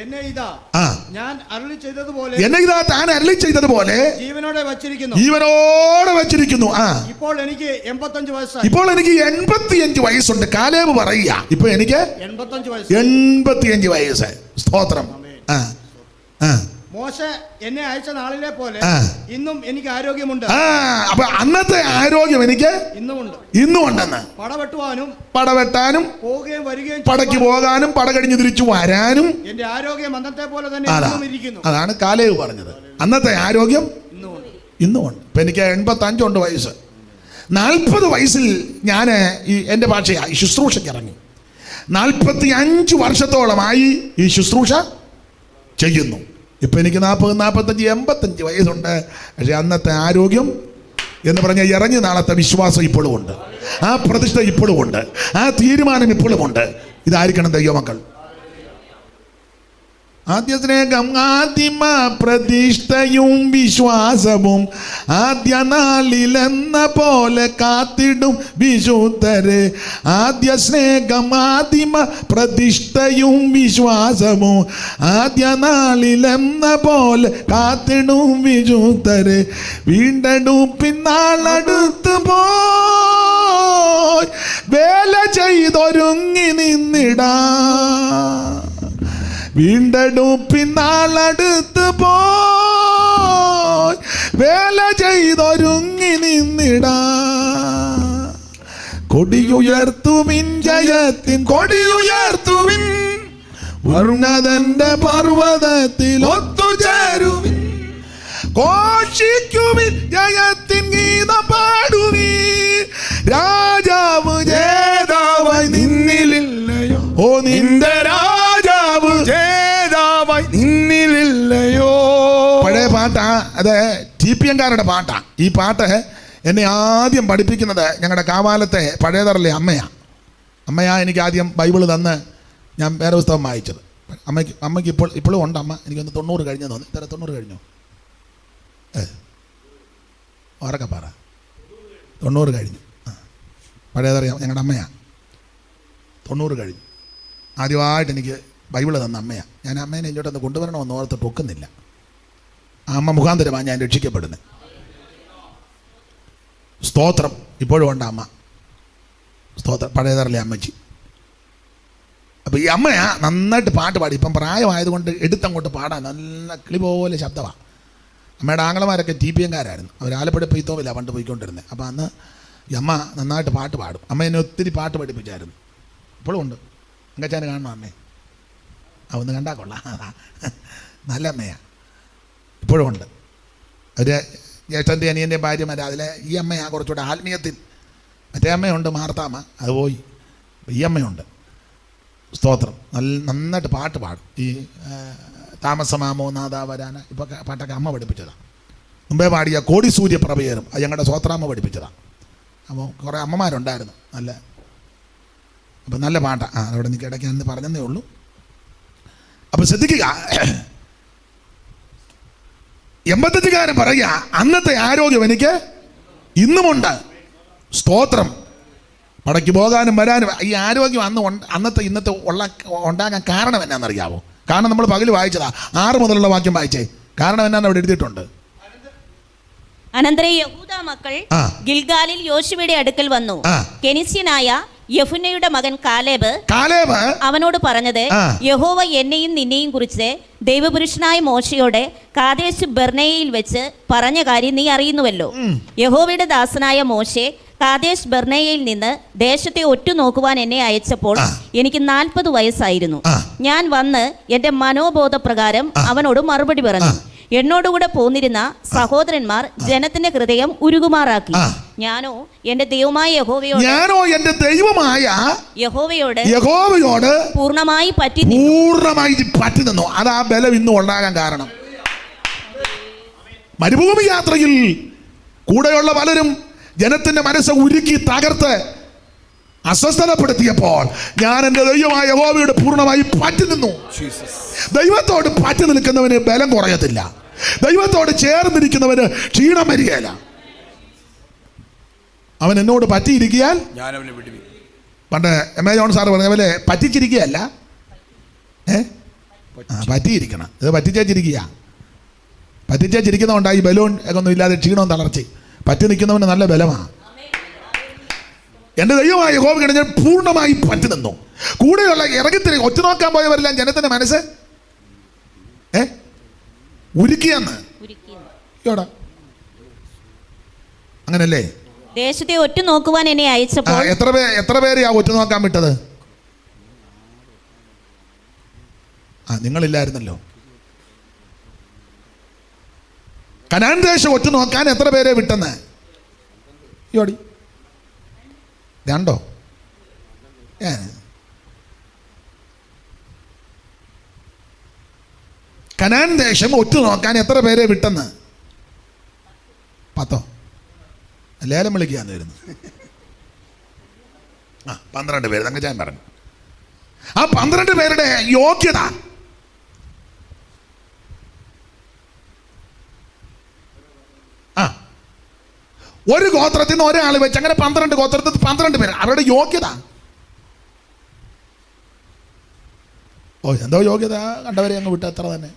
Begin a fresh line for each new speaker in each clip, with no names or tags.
എന്നെ ഇതാ ഞാൻ അരുളി ചെയ്തതുപോലെ ജീവനോടെ വച്ചിരിക്കുന്നു. ഇപ്പോൾ എനിക്ക് 85 വയസ്സായി.
ഇപ്പോൾ എനിക്ക് 85 വയസ്സുണ്ട്. കാലേബ് പറയുക, ഇപ്പൊ എനിക്ക് 85 വയസ്സ്. സ്തോത്രം.
മോശെ എന്നെ അയച്ച നാളിലെ പോലെ ഇന്നും എനിക്ക് ആരോഗ്യമുണ്ട്.
അപ്പൊ അന്നത്തെ ആരോഗ്യം എനിക്ക് ഇന്നും ഉണ്ടെന്ന്. പടവെട്ടാനും
പോവുകയും വരികയും
പടയ്ക്ക് പോകാനും പട കഴിഞ്ഞ് തിരിച്ചു വരാനും
എന്റെ ആരോഗ്യം അന്നത്തെ പോലെ തന്നെ ഇരിക്കുന്നു.
അതാണ് കാലേബ് പറഞ്ഞത്. അന്നത്തെ ആരോഗ്യം ഇന്നും ഉണ്ട്. ഇപ്പൊ എനിക്ക് 85 ഉണ്ട് വയസ്സ്. 40 വയസ്സിൽ ഞാൻ എൻ്റെ ഭാഷയാ ഈ ശുശ്രൂഷയ്ക്ക് ഇറങ്ങി. 45 വർഷത്തോളമായി ഈ ശുശ്രൂഷ ചെയ്യുന്നു. ഇപ്പം എനിക്ക് 40, 45, 85 വയസ്സുണ്ട്. പക്ഷെ അന്നത്തെ ആരോഗ്യം എന്ന് പറഞ്ഞാൽ ഇറങ്ങി നാളത്തെ വിശ്വാസം ഇപ്പോഴും ഉണ്ട്. ആ പ്രതിഷ്ഠ ഇപ്പോഴും ഉണ്ട്. ആ തീരുമാനം ഇപ്പോഴും ഉണ്ട്. ഇതായിരിക്കണം ദൈവമക്കൾ. ആദ്യ സ്നേഹം, ആദിമ പ്രതിഷ്ഠയും വിശ്വാസവും ആദ്യ നാളിലെന്ന പോലെ കാത്തിടും വിശുദ്ധരെ. ആദ്യ സ്നേഹം, ആദിമ പ്രതിഷ്ഠയും വിശ്വാസവും ആദ്യ നാളിലെന്ന പോലെ കാത്തിടും വിശുദ്ധരെ. വീണ്ടെടുപ്പിന്നാളടുത്ത് പോയി വേല ചെയ്തൊരുങ്ങി നിന്നിടാ. വീണ്ടെടുപ്പിന്നാളടുത്ത് പോയി വേല ചെയ്തൊരുങ്ങി നിന്നിടാ. കൊടിയുയർത്തുവിൻ, ജയത്തിൻ കൊടിയുയർത്തുവിൻ, ഉന്നതന്റെ പർവ്വതത്തിൽ ഒത്തുചേരുവിൻ. ഘോഷിക്കുവിൻ, ജയത്തിൻ ഗീതം പാടുവിൻ. രാജാവ് ജേതാവായി നിന്നിലില്ലയോ, ഓ നിന്റെ രാജാവ് ജേതാവായി നിന്നിലില്ലയോ. പഴയ പാട്ടാ, അത് TPM-കാരുടെ പാട്ടാ. ഈ പാട്ട് എന്നെ ആദ്യം പഠിപ്പിക്കുന്നത് ഞങ്ങളുടെ കാവാലത്തെ പഴയതറല്ലേ അമ്മയാ എനിക്ക് ആദ്യം ബൈബിൾ തന്ന് ഞാൻ വേറെ പുസ്തകം വായിച്ചത്. അമ്മയ്ക്ക് ഇപ്പോഴും ഉണ്ട്. അമ്മ എനിക്കൊന്ന് 90 കഴിഞ്ഞു തോന്നി. ഇത്ര 90 കഴിഞ്ഞു. ഉറക്കെ പറ. 90 കഴിഞ്ഞു. പഴയതറിയാം, ഞങ്ങളുടെ അമ്മയാ. 90 കഴിഞ്ഞു. ആദ്യമായിട്ട് എനിക്ക് ബൈബിള് തന്ന അമ്മയാണ്. ഞാൻ അമ്മേനെ ഇങ്ങോട്ടൊന്ന് കൊണ്ടുവരണമെന്ന് ഓർത്തിട്ട് ഒക്കുന്നില്ല. ആ അമ്മ മുഖാന്തരമാണ് ഞാൻ രക്ഷിക്കപ്പെടുന്നത്. സ്തോത്രം. ഇപ്പോഴും ഉണ്ട് അമ്മ. സ്തോത്രം. പഴയതറിലെ അമ്മച്ചി. അപ്പോൾ ഈ അമ്മയാ നന്നായിട്ട് പാട്ട് പാടി. ഇപ്പം പ്രായമായതുകൊണ്ട് എടുത്തങ്ങോട്ട് പാടാൻ നല്ല കിളി പോലെ ശബ്ദമാണ്. അമ്മയുടെ ആങ്ങളമാരൊക്കെ TPM-കാരായിരുന്നു. അവർ ആലപ്പുഴ പെയ്ത്തോമില്ല പണ്ട് പോയിക്കൊണ്ടിരുന്നത്. അപ്പോൾ അന്ന് ഈ അമ്മ നന്നായിട്ട് പാട്ട് പാടും. അമ്മ എന്നെ ഒത്തിരി പാട്ട് പഠിപ്പിച്ചായിരുന്നു. ഇപ്പോഴും ഉണ്ട്. അങ്കച്ചാന് കാണണം അമ്മേ. ഒന്ന് കണ്ടാ കൊള്ളാം. നല്ല അമ്മയാണ്. ഇപ്പോഴും ഉണ്ട്. ഒരു ജ്യേഷ്ഠൻ്റെ അനിയൻ്റെ ഭാര്യമാർ. അതിലെ ഈ അമ്മയാണ് കുറച്ചുകൂടെ ആത്മീയത്തിൽ. മറ്റേ അമ്മയുണ്ട്, മാർത്താമ്മ, അത് പോയി. ഈ അമ്മയുണ്ട്. സ്തോത്രം. നന്നായിട്ട് പാട്ട് പാടും. ഈ താമസമാമോ നാദാ വരാന ഇപ്പോൾ പാട്ടൊക്കെ അമ്മ പഠിപ്പിച്ചതാണ്. മുമ്പേ പാടിയ കോടി സൂര്യപ്രഭയേറും അത് ഞങ്ങളുടെ സ്വത്രാമ്മ പഠിപ്പിച്ചതാണ്. അപ്പോൾ കുറേ അമ്മമാരുണ്ടായിരുന്നു. നല്ല അപ്പം നല്ല പാട്ടാണ്. അവിടെ എനിക്ക് ഇടയ്ക്ക് എന്ന് പറഞ്ഞതേ ഉള്ളൂ. അപ്പം ശ്രദ്ധിക്കുക, 85-കാരൻ പറയുക അന്നത്തെ ആരോഗ്യം എനിക്ക് ഇന്നുമുണ്ട്. സ്തോത്രം. പടയ്ക്ക് പോകാനും വരാനും ഈ ആരോഗ്യം അന്നത്തെ ഇന്നത്തെ ഉണ്ടാകാൻ കാരണം എന്നാണെന്നറിയാവോ? കാരണം നമ്മൾ പകൽ വായിച്ചതാ. 6 മുതലുള്ള വാക്യം വായിച്ചേ. കാരണം എന്നാന്ന് അവിടെ എഴുതിയിട്ടുണ്ട്.
അനന്തരം യഹൂദാ മക്കൾ ഗിൽഗാലിൽ യോശുവയുടെ അടുക്കൽ വന്നു. കെനിസ്യനായ യെഫുന്നയുടെ മകൻ കാലേബ് അവനോട് പറഞ്ഞത്, യഹോവ എന്നെയും നിന്നെയും കുറിച്ച് ദൈവപുരുഷനായ മോശയോടെ കാദേശ് ബർന്നേയയിൽ വെച്ച് പറഞ്ഞ കാര്യം നീ അറിയുന്നുവല്ലോ. യഹോവയുടെ ദാസനായ മോശെ കാദേശ് ബർന്നേയയിൽ നിന്ന് ദേശത്തെ ഒറ്റുനോക്കുവാൻ എന്നെ അയച്ചപ്പോൾ എനിക്ക് 40 വയസ്സായിരുന്നു. ഞാൻ വന്ന് എന്റെ മനോബോധപ്രകാരം അവനോട് മറുപടി പറഞ്ഞു. എന്നോടുകൂടെ പോന്നിരുന്ന സഹോദരന്മാർ ജനത്തിന്റെ ഹൃദയം ഉരുകുമാറാക്കി. ഞാനോ എന്റെ ദൈവമായ യഹോവയോട് പൂർണ്ണമായി പറ്റി
നിന്നു. അതാ ബലം ഇന്നും ഉണ്ടാകാൻ കാരണം. മരുഭൂമി യാത്രയിൽ കൂടെയുള്ള പലരും ജനത്തിന്റെ മനസ്സ് ഉരുക്കി തകർത്ത് അസ്വസ്ഥതപ്പെടുത്തിയപ്പോൾ ഞാൻ എൻ്റെ ദൈവമായ യഹോവയോട് പൂർണ്ണമായി പറ്റി നിന്നു. ദൈവത്തോട് പറ്റി നിൽക്കുന്നവന് ബലം കുറയത്തില്ല. ദൈവത്തോട് ചേർന്നിരിക്കുന്നവന് ക്ഷീണം വരികയില്ല. അവൻ എന്നോട് പറ്റിയിരിക്കാൻ പണ്ട് M.A. ജോൺ സാറ് പറഞ്ഞ പോലെ പറ്റിച്ചിരിക്കുകയല്ല, പറ്റിയിരിക്കണം. ഇത് പറ്റിച്ചേച്ചിരിക്കുക. പറ്റിച്ചേച്ചിരിക്കുന്നതുകൊണ്ടാണ് ഈ ബലൂൺ ഒക്കെ ഒന്നും ഇല്ലാതെ ക്ഷീണവും തളർച്ചയും. പറ്റി നിൽക്കുന്നവന് നല്ല ബലമാണ്. എൻ്റെ ദൈവമായ യഹോവയ്ക്ക് ഞാൻ പൂർണ്ണമായി പറ്റി നിന്നു. കൂടെയുള്ള ഇറങ്ങിത്തിരി ഒറ്റ നോക്കാൻ പോയവരെല്ലാം ജനത്തിന്റെ മനസ്സ് ഉരുക്കിയെന്ന്. അങ്ങനല്ലേ?
ദേശത്തെ ഒറ്റ നോക്കുവാൻ എന്നെ അയച്ചപ്പോൾ
എത്ര പേര് ആ ഒറ്റ നോക്കാൻ വിട്ടത്? നിങ്ങളില്ലായിരുന്നല്ലോ. കനാൻ ദേശം ഒറ്റ നോക്കാൻ എത്ര പേരെ വിട്ടെന്ന്? യോടി 2 കനാൻ ദേശം ഒറ്റ നോക്കാൻ എത്ര പേരെ വിട്ടെന്ന്? 10 ലേലം വിളിക്കാന്ന് വരുന്നു. 12 പേര് തങ്കച്ചാൻ പറഞ്ഞു. ആ 12 പേരുടെ യോഗ്യത ഒരു ഗോത്രത്തിൽ നിന്ന് ഒരാൾ വെച്ച് അങ്ങനെ 12 ഗോത്രത്തിൽ 12 പേര്. അവരുടെ യോഗ്യത എന്തോ യോഗ്യത കണ്ടവരെ അങ്ങ് വിട്ട അത്ര തന്നെ.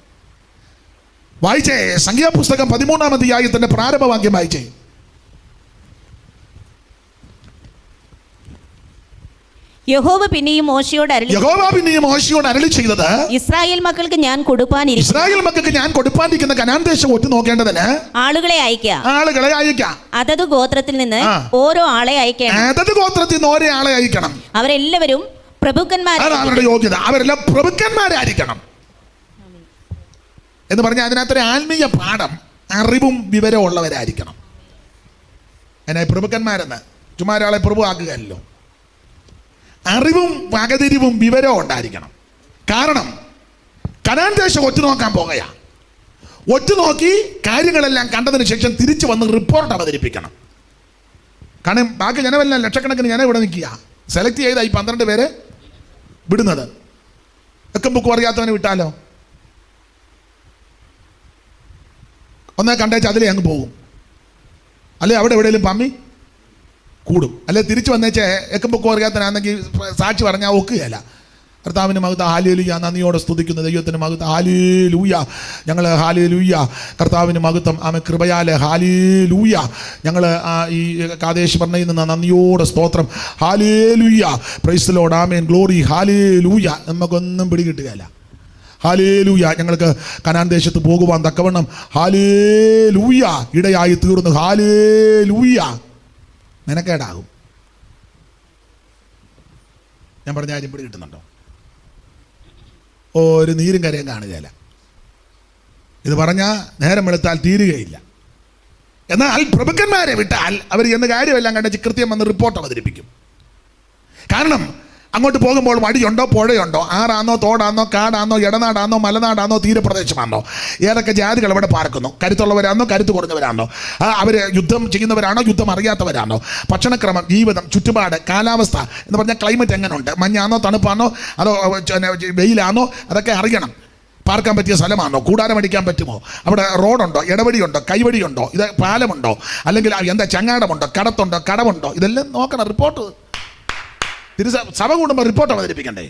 വായിച്ചേ സംഖ്യാപുസ്തകം 13-ാം അധ്യായത്തിന്റെ പ്രാരംഭവാക്യം വായിച്ചേ.
യഹോവ പിന്നെയും മോശയോട്
അരുളി ചെയ്തത്,
ഇസ്രായേൽ മക്കൾക്ക് ഞാൻ
കൊടുപ്പാനിരിക്കുന്ന കനാൻ ദേശം ഒറ്റ നോക്കേണ്ടതിന് ആളുകളെ അയക്കാം.
അതത് ഗോത്രത്തിൽ നിന്ന് ഓരോ ആളെ
അയക്കണം.
അവരെല്ലാവരും
അവരുടെ യോഗ്യത. അവരെല്ലാം പ്രഭുക്കന്മാരായിരിക്കണം എന്ന് പറഞ്ഞാൽ അതിനകത്തൊരു ആത്മീയ പാഠം, അറിവും വിവരവും ഉള്ളവരായിരിക്കണം. അതിനായി പ്രഭുക്കന്മാരെന്ന് ചുമ്മാ ഒരാളെ പ്രഭു ആക്കുകയല്ലോ. അറിവും വകതിരിവും വിവരവും ഉണ്ടായിരിക്കണം. കാരണം കനാൻ ദേശം ഒറ്റ നോക്കാൻ പോകുകയാ. ഒറ്റ നോക്കി കാര്യങ്ങളെല്ലാം കണ്ടതിന് ശേഷം തിരിച്ചു വന്ന് റിപ്പോർട്ട് അവതരിപ്പിക്കണം. കാരണം ബാക്കി ജനമെല്ലാം ലക്ഷക്കണക്കിന് ജനം ഇവിടെ നിൽക്കുക. സെലക്ട് ചെയ്തായി 12 പേരെ വിടുന്നത്. ഒക്കെ ബുക്ക് അറിയാത്തവനെ വിട്ടാലോ? ഒന്നേ കണ്ടേച്ച് അതിലേ അങ്ങ് പോകും. അല്ലെ അവിടെ എവിടെയെങ്കിലും പമ്മി കൂടും. അല്ലെ തിരിച്ചു വന്നേച്ചേ എക്കുമ്പൊക്കെ അറിയാത്തനാണെങ്കിൽ സാക്ഷി പറഞ്ഞാൽ ഒക്കുകയല്ല. കർത്താവിന് മഹത്വം, ഹല്ലേലൂയ, നന്ദിയോടെ സ്തുതിക്കുന്നു. ദൈവത്തിന് മഹത്വം, ഹല്ലേലൂയ, ഞങ്ങൾ ഹല്ലേലൂയ, കർത്താവിന് മഹത്വം, ആമേൻ, കൃപയാലെ ഹല്ലേലൂയ, ഞങ്ങൾ ഈ കാദേശ് പറഞ്ഞയിൽ നിന്ന് നന്ദിയോടെ സ്തോത്രം, hallelujah, price the Lord, amen, glory, hallelujah. നമുക്കൊന്നും പിടികിട്ടുകയില്ല. ഹല്ലേലൂയ, ഞങ്ങൾക്ക് കനാൻ ദേശത്ത് പോകുവാൻ തക്കവണ്ണം ഹല്ലേലൂയ ഇടയായി തീർന്നു. ഹല്ലേലൂയ. മെനക്കേടാകും. ഞാൻ പറഞ്ഞ കാര്യം പിടി കിട്ടുന്നുണ്ടോ? ഒരു നീരും കരയും കാണുകയില്ല. ഇത് പറഞ്ഞാൽ നേരം വെളുത്താൽ തീരുകയില്ല. എന്നാൽ പ്രഭുക്കന്മാരെ വിട്ടാൽ അവർ എന്ന കാര്യമെല്ലാം കണ്ടെച്ച് കൃത്യം വന്ന് റിപ്പോർട്ട് അവതരിപ്പിക്കും. കാരണം അങ്ങോട്ട് പോകുമ്പോൾ വഴിയുണ്ടോ, പുഴയുണ്ടോ, ആറാന്നോ, തോടാന്നോ, കാടാന്നോ, ഇടനാടാന്നോ, മലനാടാന്നോ, തീരപ്രദേശമാണോ, ഏതൊക്കെ ജാതികൾ അവിടെ പാർക്കുന്നു, കരുത്തുള്ളവരാണോ, കരുത്ത് കുറഞ്ഞവരാണോ, അവർ യുദ്ധം ചെയ്യുന്നവരാണോ, യുദ്ധം അറിയാത്തവരാണോ, ഭക്ഷണക്രമം, ജീവിതം, ചുറ്റുപാട്, കാലാവസ്ഥ എന്ന് പറഞ്ഞാൽ ക്ലൈമറ്റ് എങ്ങനെയുണ്ട്, മഞ്ഞാണോ, തണുപ്പാണോ, അതോ വെയിലാണോ, അതൊക്കെ അറിയണം. പാർക്കാൻ പറ്റിയ സ്ഥലമാണോ, കൂടാരം അടിക്കാൻ പറ്റുമോ, അവിടെ റോഡുണ്ടോ, ഇടവഴിയുണ്ടോ, കൈവഴിയുണ്ടോ, ഇത് പാലമുണ്ടോ, അല്ലെങ്കിൽ എന്താ ചങ്ങാടമുണ്ടോ, കടത്തുണ്ടോ, കടമുണ്ടോ, ഇതെല്ലാം നോക്കണം. റിപ്പോർട്ട് സഭ കൂടുമ്പോൾ റിപ്പോർട്ട് അവതരിപ്പിക്കണ്ടേ?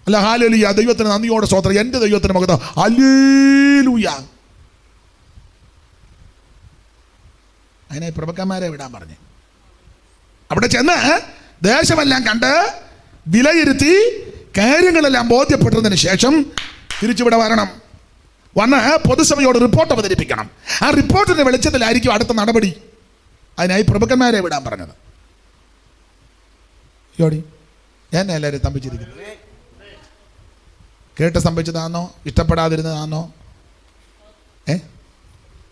അല്ല ഹല്ലേലൂയ, ദൈവത്തിന് നന്ദിയോടെ സ്തോത്രം, എൻ്റെ ദൈവത്തിന് മഹത്വം, ഹല്ലേലൂയ. അതിനെ പ്രഭുക്കന്മാരെ വിടാൻ പറഞ്ഞു. അവിടെ ചെന്ന് ദേശമെല്ലാം കണ്ട് വിലയിരുത്തി കാര്യങ്ങളെല്ലാം ബോധ്യപ്പെട്ടതിന് ശേഷം തിരിച്ചിവിടെ വരണം. വന്ന് പൊതുസഭയോട് റിപ്പോർട്ട് അവതരിപ്പിക്കണം. ആ റിപ്പോർട്ടിന്റെ വെളിച്ചത്തിലായിരിക്കും അടുത്ത നടപടി. അതിനായി പ്രഭുക്കന്മാരെ വിടാൻ പറഞ്ഞത്. യോടി എന്നെ എല്ലാവരും തമ്പിച്ചിരിക്കുന്നു. കേട്ട് സംഭവിച്ചതാണോ, ഇഷ്ടപ്പെടാതിരുന്നതാണോ?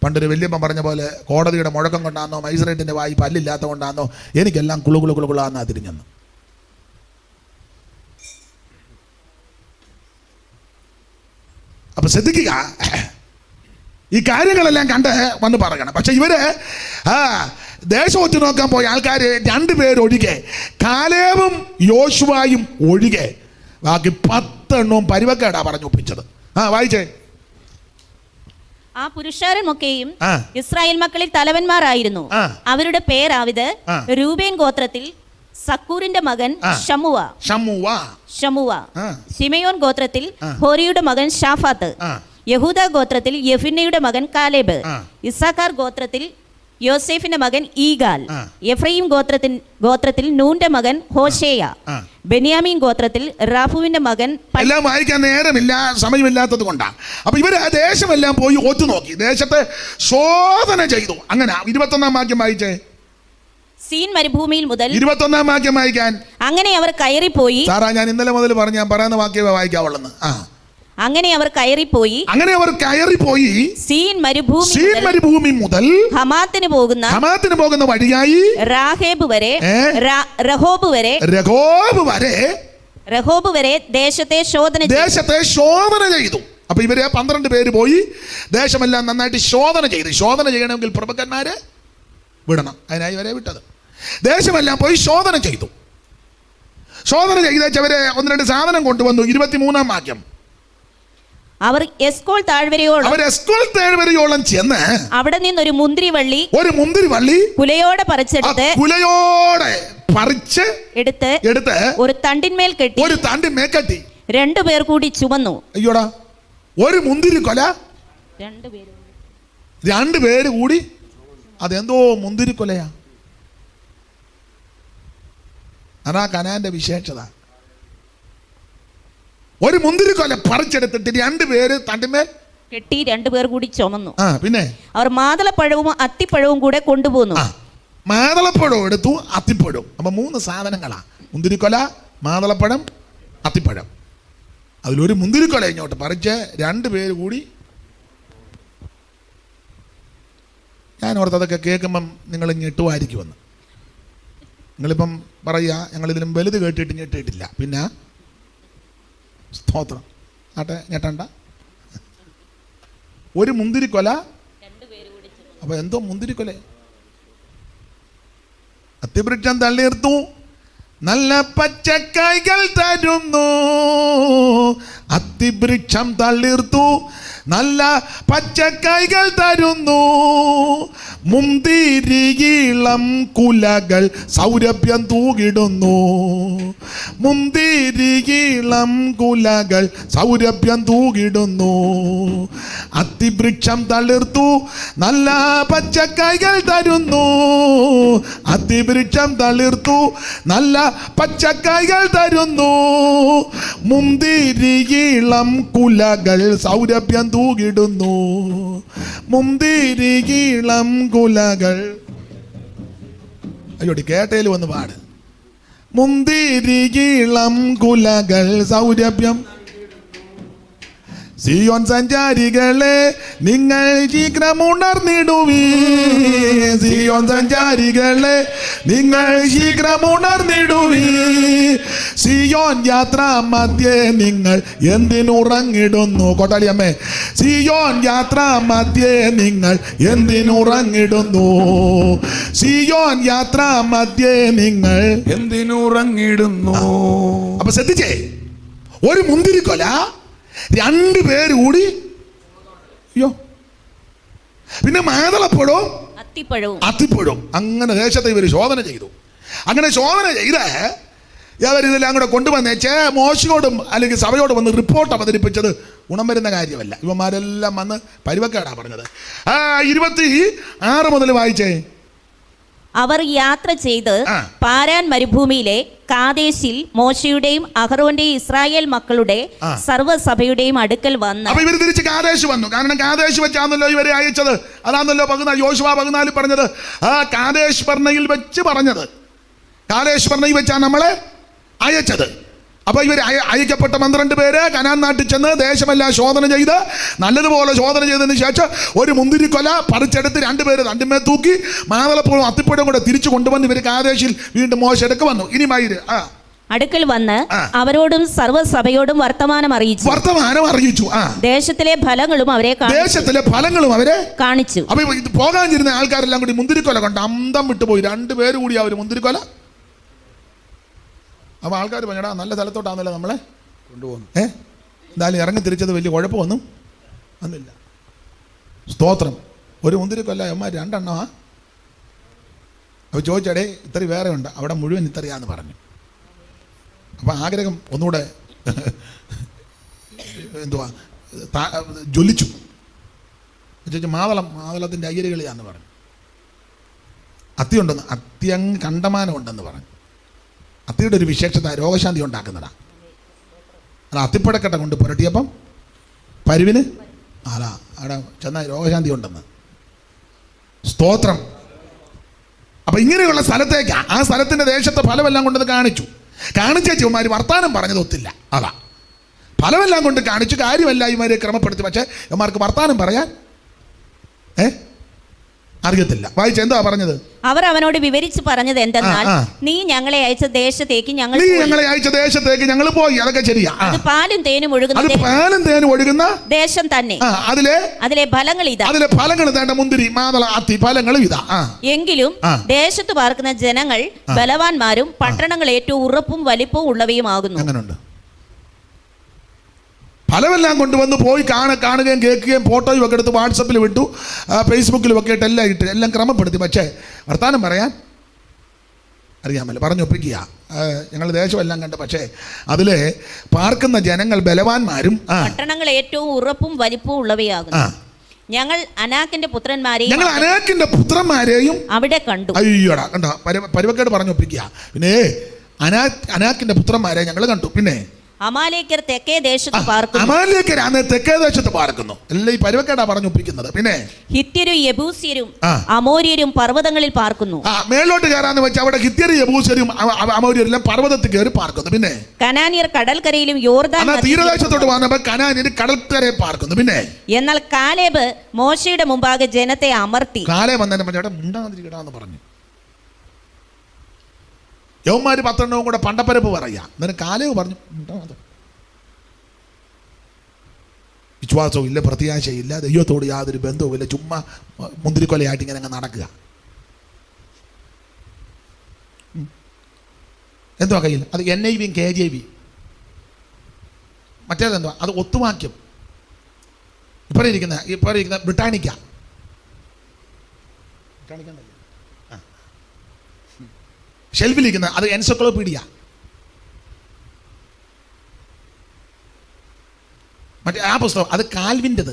പണ്ടൊരു വല്യമ്മ പറഞ്ഞ പോലെ കോടതിയുടെ മുഴക്കം കൊണ്ടാണോ, മജിസ്ട്രേറ്റിന്റെ വായി പല്ലില്ലാത്ത കൊണ്ടാണോ എനിക്കെല്ലാം കുളുകുളാന്നാ തിരിഞ്ഞെന്ന്. അപ്പൊ ശ്രദ്ധിക്കുക, ഈ കാര്യങ്ങളെല്ലാം കണ്ട് വന്ന് പറയണം. പക്ഷെ ഇവര് ദേശം ഒറ്റ നോക്കാൻ പോയ ആൾക്കാർ 2 പേരൊഴികെ, കാലേബും യോശുവയും ഒഴികെ ബാക്കി 10 എണ്ണവും പരിവക്കേടാ പറഞ്ഞൊപ്പിച്ചത്. വായിച്ചേ.
ആ പുരുഷാരമൊക്കെയും ഇസ്രായേൽ മക്കളിൽ തലവന്മാരായിരുന്നു. അവരുടെ പേരാവിത്: രൂബേൻ ഗോത്രത്തിൽ സക്കൂറിന്റെ മകൻ ഷമുവ. ശിമയോൻ ഗോത്രത്തിൽ ഹോരിയുടെ മകൻ ഷാഫാത്ത്. യഹൂദ ഗോത്രത്തിൽ യെഫുന്നയുടെ മകൻ കാലേബ്. ഇസ്സാഖാർ ഗോത്രത്തിൽ യോസേഫിന്റെ മകൻ ഈഗാൽ. എഫ്രയീം ഗോത്രത്തിൽ നൂന്റെ മകൻ ഹോശേയ. ബെന്യാമീൻ ഗോത്രത്തിൽ റാഫുവിന്റെ മകൻ.
എല്ലാം വായിക്കാൻ നേരമില്ല, സമയമില്ലാത്തത് കൊണ്ടാണ്. അപ്പൊ ഇവര് ആ ദേശമെല്ലാം പോയി ഒത്തുനോക്കി, ദേശത്തെ ശോധന ചെയ്തു. അങ്ങനെ 21 വാക്യം വായിച്ചേ.
സീൻ മരുഭൂമിയിൽ മുതൽ
21 വാക്യം വായിക്കാൻ.
അങ്ങനെ അവർ കയറിപ്പോയി.
സാറാ, ഞാൻ ഇന്നലെ മുതൽ പറഞ്ഞു, ഞാൻ പറയുന്ന വാക്യമേ വായിക്കാവുള്ളൂ.
അങ്ങനെ അവർ കയറിപ്പോയി.
സീൻ മരുഭൂമി മുതൽ
ഹമാത്തിന് പോകുന്ന
വഴിയായി
രഹോബ് വരെ ദേശത്തെ
ശോധന ചെയ്തു. അപ്പൊ ഇവരെ 12 പേര് പോയി ദേശമെല്ലാം നന്നായിട്ട് ശോധന ചെയ്തു. ശോധന ചെയ്യണമെങ്കിൽ പ്രഭുക്കന്മാരെ വിടണം, അതിനായി ഇവരെ വിട്ടത്. ദേശമെല്ലാം പോയി ശോധന ചെയ്തു. ശോധന ചെയ്തവരെ 1-2 സാധനം കൊണ്ടുവന്നു. 23 വാക്യം.
അവർ എസ്കോൾ താഴ്വരയോളം ചെന്ന് അവിടെ നിന്ന് ഒരു മുന്തിരിവള്ളി കുലയോടെ പറിച്ച് എടുത്ത് ഒരു തണ്ടിന്മേൽ കെട്ടി 2 പേർ കൂടി ചുമന്നു.
അയ്യോടാ, ഒരു മുന്തിരിക്കൊല 2 പേര് കൂടി. അതെന്തോ മുന്തിരിക്കൊലയാ. അതാ കനാന്റെ വിശേഷത. ഒരു മുന്തിരിക്കൊല പറിച്ചെടുത്തിട്ട് 2 പേര് തണ്ടിന്മേൽ
കെട്ടി 2 പേർ കൂടി ചുമന്നു.
പിന്നെ
അവർ മാതളപ്പഴവും അത്തിപ്പഴവും കൂടെ കൊണ്ടുപോന്നു.
മാതളപ്പഴവും എടുത്തു, അത്തിപ്പഴവും. അപ്പൊ 3 സാധനങ്ങളാ: മുന്തിരിക്കൊല, മാതളപ്പഴം, അത്തിപ്പഴം. അതിലൊരു മുന്തിരിക്കൊല ഇങ്ങോട്ട് പറിച്ച് 2 പേര് കൂടി. ഞാൻ ഓർത്തതൊക്കെ കേൾക്കുമ്പം നിങ്ങൾ ഞെട്ടുമായിരിക്കുമെന്ന്. നിങ്ങളിപ്പം പറയുക, ഞങ്ങളിതിലും വലുത് കേട്ടിട്ട് ഞെട്ടിയിട്ടില്ല. പിന്നെ സ്തോത്രം ആട്ടെ, ഞെട്ടണ്ട. ഒരു മുന്തിരിക്കൊല. അപ്പൊ എന്തോ മുന്തിരിക്കൊല. അത്തിവൃക്ഷം തള്ളിർത്തു, നല്ല പച്ചക്കായ്കൾ തരുന്നു. അത്തിവൃക്ഷം തള്ളിർത്തു, നല്ല പച്ചക്കായ്കൾ തരുന്നു. മുന്തിരിയിളം കുലകൾ സൗരഭ്യം തൂകിടുന്നു. മുന്തിരിയിളം കുലകൾ സൗരഭ്യം തൂകിടുന്നു. അത്തിവൃക്ഷം തളിർത്തു, നല്ല പച്ചക്കായ്കൾ തരുന്നു. അത്തിവൃക്ഷം തളിർത്തു, നല്ല പച്ചക്കായ്കൾ തരുന്നു. മുന്തിരിയിളം കുലകൾ സൗരഭ്യം തൂകിടുന്നു. മുന്തിരിയിളം കുലകൾ. അയ്യോടി, കേട്ടേല് വന്ന് പാട്. മുന്തിരിയിളം കുലകൾ സൗരഭ്യം. സിയോൻ സഞ്ചാരികളെ, നിങ്ങൾ ശീഘ്രമുണർന്നിടുവീ. സിയോൻ സഞ്ചാരികളെ, നിങ്ങൾ ശീഘ്രമുണർന്നിടുവീ. സിയോൻ യാത്രാ മധ്യേ നിങ്ങൾ എന്തിനുറങ്ങിടുന്നു? കൊട്ടാളിയമ്മേ, സിയോൻ യാത്രാ മധ്യേ നിങ്ങൾ എന്തിനുറങ്ങിടുന്നു? സിയോൻ യാത്രാ മധ്യേ നിങ്ങൾ
എന്തിനുറങ്ങിടുന്നു?
അപ്പൊ ശ്രദ്ധിച്ചേ, ഒരു മുന്തിരിക്കൊല 2 പേര് കൂടി. അയ്യോ, പിന്നെ മാതളപ്പഴവും അത്തിപ്പഴവും. അങ്ങനെ ദേശത്തെ ഇവർ ശോധന ചെയ്തു. അങ്ങനെ ശോധന ചെയ്ത് ഇവരിതെല്ലാം കൂടെ കൊണ്ടുവന്നേച്ച് മോശയോടും അല്ലെങ്കിൽ സഭയോടും വന്ന് റിപ്പോർട്ട് അവതരിപ്പിച്ചത് ഗുണം വരുന്ന കാര്യമല്ല. ഇവന്മാരെല്ലാം വന്ന് പരിവക്കേടാ പറഞ്ഞത്. 26 മുതൽ വായിച്ചേ.
അവർ യാത്ര ചെയ്ത് പാരാൻ മരുഭൂമിയിലെ കാദേശിൽ മോശയുടെയും അഹറോന്റെയും ഇസ്രായേൽ മക്കളുടെ സർവ്വസഭയുടെയും അടുക്കൽ വന്ന്.
അപ്പൊ ഇവർ തിരിച്ച് കാദേശ് വന്നു. കാരണം കാദേശ് വെച്ചാണല്ലോ ഇവരെ അയച്ചത്. അതാണല്ലോ യോശുവ 14 പറഞ്ഞത്. കാദേശ് ബർന്നയിൽ വെച്ച് പറഞ്ഞത്. കാദേശ് ബർന്നയിൽ വെച്ചാണ് നമ്മളെ അയച്ചത്. അപ്പൊ ഇവർ അയക്കപ്പെട്ട 12 പേര് കനാൻ നാട്ടിൽ ചെന്ന് ദേശമെല്ലാം ശോധന ചെയ്ത് നല്ലതുപോലെ ശോധന ചെയ്തതിന് ശേഷം ഒരു മുന്തിരിക്കൊല പറിച്ചെടുത്ത് 2 പേര് തണ്ടിന്മേ തൂക്കി മാതളപ്പഴവും അത്തിപ്പഴവും കൂടെ തിരിച്ചു കൊണ്ടുവന്ന് ഇവർ കാദേശിൽ വീണ്ടും മോശെടുക്ക് വന്നു. ഇനി മയിര്
അടുക്കൽ വന്ന് അവരോടും സർവ്വസഭയോടും വർത്തമാനം അറിയിച്ചു. ദേശത്തിലെ ഫലങ്ങളും അവരെ കാണിച്ചു.
അപ്പൊ ഇത് പോകാനിരുന്ന ആൾക്കാരെല്ലാം കൂടി മുന്തിരിക്കൊല കണ്ട് അന്തം വിട്ടുപോയി. 2 പേര് കൂടി അവർ മുന്തിരിക്കൊല. അപ്പോൾ ആൾക്കാർ പറഞ്ഞടാ, നല്ല സ്ഥലത്തോട്ടാണല്ലോ നമ്മളെ കൊണ്ടുപോകുന്നു. എന്തായാലും ഇറങ്ങി തിരിച്ചത് വലിയ കുഴപ്പമൊന്നും വന്നില്ല. സ്തോത്രം. ഒരു മുന്തിരിക്കൊല്ല അമ്മ 2 എണ്ണമാ. അപ്പോൾ ചോദിച്ചടേ ഇത്ര വേറെ ഉണ്ട്, അവിടെ മുഴുവൻ ഇത്രയാന്ന് പറഞ്ഞു. അപ്പം ആഗ്രഹം ഒന്നുകൂടെ എന്തുവാ ജ്വലിച്ചു. ചോദിച്ചു മാതളത്തിൻ്റെ അയ്യരുകളിയാന്ന് പറഞ്ഞു. അത്തിയുണ്ടെന്ന്, അത്തിയങ്ങ് കണ്ടമാനം ഉണ്ടെന്ന് പറഞ്ഞു. അത്തിയുടെ ഒരു വിശേഷത രോഗശാന്തി ഉണ്ടാക്കുന്നതാണ്. അല്ല, അത്തിപ്പഴക്കട്ട കൊണ്ട് പുരട്ടിയപ്പം പരുവിന് അവിടെ ചെന്നാൽ രോഗശാന്തി ഉണ്ടെന്ന്. സ്തോത്രം. അപ്പം ഇങ്ങനെയുള്ള സ്ഥലത്തേക്ക്, ആ സ്ഥലത്തിൻ്റെ ദേശത്തെ ഫലമെല്ലാം കൊണ്ടത് കാണിച്ചു ഇവന്മാർ വർത്താനം പറഞ്ഞത് ഒത്തില്ല. അതാ ഫലമെല്ലാം കൊണ്ട് കാണിച്ചു, കാര്യമല്ല ഇവന്മാരെ ക്രമപ്പെടുത്തി. പക്ഷേ ഇവന്മാർക്ക് വർത്താനം പറയാൻ അറിയത്തില്ല. വായിച്ച് എന്താ പറഞ്ഞത്?
അവർ അവനോട് വിവരിച്ച് പറഞ്ഞത് എന്തെന്നാൽ, നീ ഞങ്ങളെ അയച്ച ദേശത്തേക്ക്
ഞങ്ങൾ പോയി. അതൊക്കെ ശരിയാ.
അത് പാലും തേനും
ഒഴുകുന്ന
ദേശം തന്നെ. അതിലെ ഫലങ്ങൾ ഇതാ.
മുന്തിരി, മാതള, അത്തി ഫലങ്ങൾ ഇതാ.
എങ്കിലും ദേശത്ത് പാർക്കുന്ന ജനങ്ങൾ ബലവാന്മാരും പട്ടണങ്ങൾ ഏറ്റവും ഉറപ്പും വലിപ്പവും ഉള്ളവയുമാകുന്നു.
അങ്ങനുണ്ട്. ഫലമെല്ലാം കൊണ്ടുവന്ന് പോയി കാണുകയും കേൾക്കുകയും ഫോട്ടോയും ഒക്കെ എടുത്ത് വാട്സപ്പിൽ വിട്ടു, ഫേസ്ബുക്കിലും ഒക്കെ ഇട്ട് എല്ലാം ക്രമപ്പെടുത്തി. പക്ഷേ വർത്താനം പറയാൻ അറിയാമല്ലോ. പറഞ്ഞൊപ്പിക്കുക. ഞങ്ങൾ ദേശമെല്ലാം കണ്ട്, പക്ഷേ അതിലെ പാർക്കുന്ന ജനങ്ങൾ ബലവാന്മാരും
പട്ടണങ്ങൾ ഏറ്റവും ഉറപ്പും വലിപ്പവും ഉള്ളവയാകുന്നു. ഞങ്ങൾ അനാക്കിന്റെ
പുത്രന്മാരെയും അവിടെ
കണ്ടു.
അയ്യോടാ, കണ്ടോ പരുവക്കേട് പറഞ്ഞൊപ്പിക്കുക. പിന്നെ അനാക്കിന്റെ പുത്രന്മാരെ ഞങ്ങൾ കണ്ടു. പിന്നെ
അമാലേക്കർ തെക്കേ ദേശത്ത് പാർക്കുന്നു.
എല്ലാം ഈ പരുവക്കേടാ പറഞ്ഞൊപ്പിക്കുന്നത്. പിന്നെ
ഹിത്യരും യെബൂസ്യരും അമോര്യരും പർവ്വതങ്ങളിൽ പാർക്കുന്നു.
മേലോട്ട് കയറാന്ന് വെച്ചാൽ അവിടെ ഹിത്യരും യെബൂസ്യരും അമോര്യരെല്ലാം പർവ്വതത്തിൽ കയറി പാർക്കുന്നു. പിന്നെ
കനാന്യർ കടൽക്കരയിലും യോർദാൻ
തീരദേശത്തോട്ട് വന്നപ്പോൾ കനാന്യർ കടൽക്കരയിൽ പാർക്കുന്നു. പിന്നെ എന്നാൽ
കാലേബ് മോശയുടെ മുമ്പാകെ ജനത്തെ അമർത്തി.
കാലേബ് വന്നതിനെ മുണ്ടാതിരിക്കടാന്ന് പറഞ്ഞു. യവന്മാർ 10 കൂടെ പണ്ടപ്പരപ്പ് പറയാ. എന്നിട്ട് കാലേവ് പറഞ്ഞു വിശ്വാസവും ഇല്ല, പ്രത്യാശയില്ല, ദൈവത്തോട് യാതൊരു ബന്ധവുമില്ല, ചുമ്മാ മുന്തിരിക്കൊലയായിട്ട് ഇങ്ങനെ അങ്ങ് നടക്കുക. എന്തുവാ കയ്യിൽ? അത് NIV KJV. മറ്റേതെന്തുവാ? അത് ഒത്തുവാക്യം. ഇരിക്കുന്ന ബ്രിട്ടാനിക്ക. ഷെൽഫിലിരിക്കുന്ന അത് എൻസൈക്ലോപീഡിയ. മറ്റേ ആ പുസ്തകം അത് കാൽവിൻ്റെത്.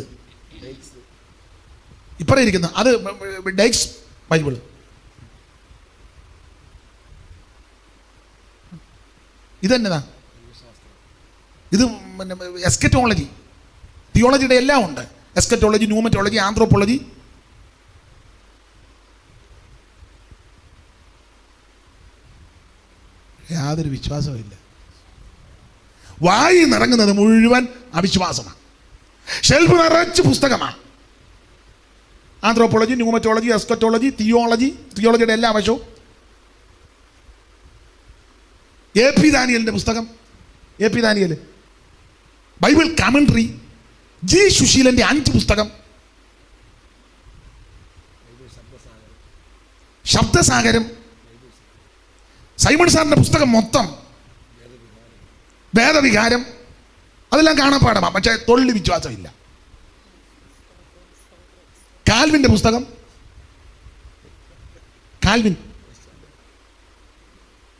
ഇരിക്കുന്ന അത് ഡെക്സ് ബൈബിൾ. ഇതെന്നതാ? ഇത് എസ്കറ്റോളജി. തിയോളജിയുടെ എല്ലാം ഉണ്ട്. Eschatology, numerology, anthropology. യാതൊരു വിശ്വാസവും ഇല്ല. വായി നിറങ്ങുന്നത് മുഴുവൻ അവിശ്വാസമാണ്. ഷെൽഫ് നിറച്ച് പുസ്തകമാണ്. ആന്ത്രോപോളജി, ന്യൂമറ്റോളജി, എസ്കറ്റോളജി, തിയോളജിയുടെ എല്ലാ വശവും. AP ദാനിയലിൻ്റെ പുസ്തകം, AP Daniel, Bible commentary, G സുശീലൻ്റെ 5 പുസ്തകം, ശബ്ദസാഗരം, സൈമൺ സാറിൻ്റെ പുസ്തകം മൊത്തം, വേദവികാരം, അതെല്ലാം കാണാപ്പാടമാണ്. പക്ഷേ തൊള്ളി വിശ്വാസമില്ല. കാൽവിൻ്റെ പുസ്തകം, കാൽവിൻ.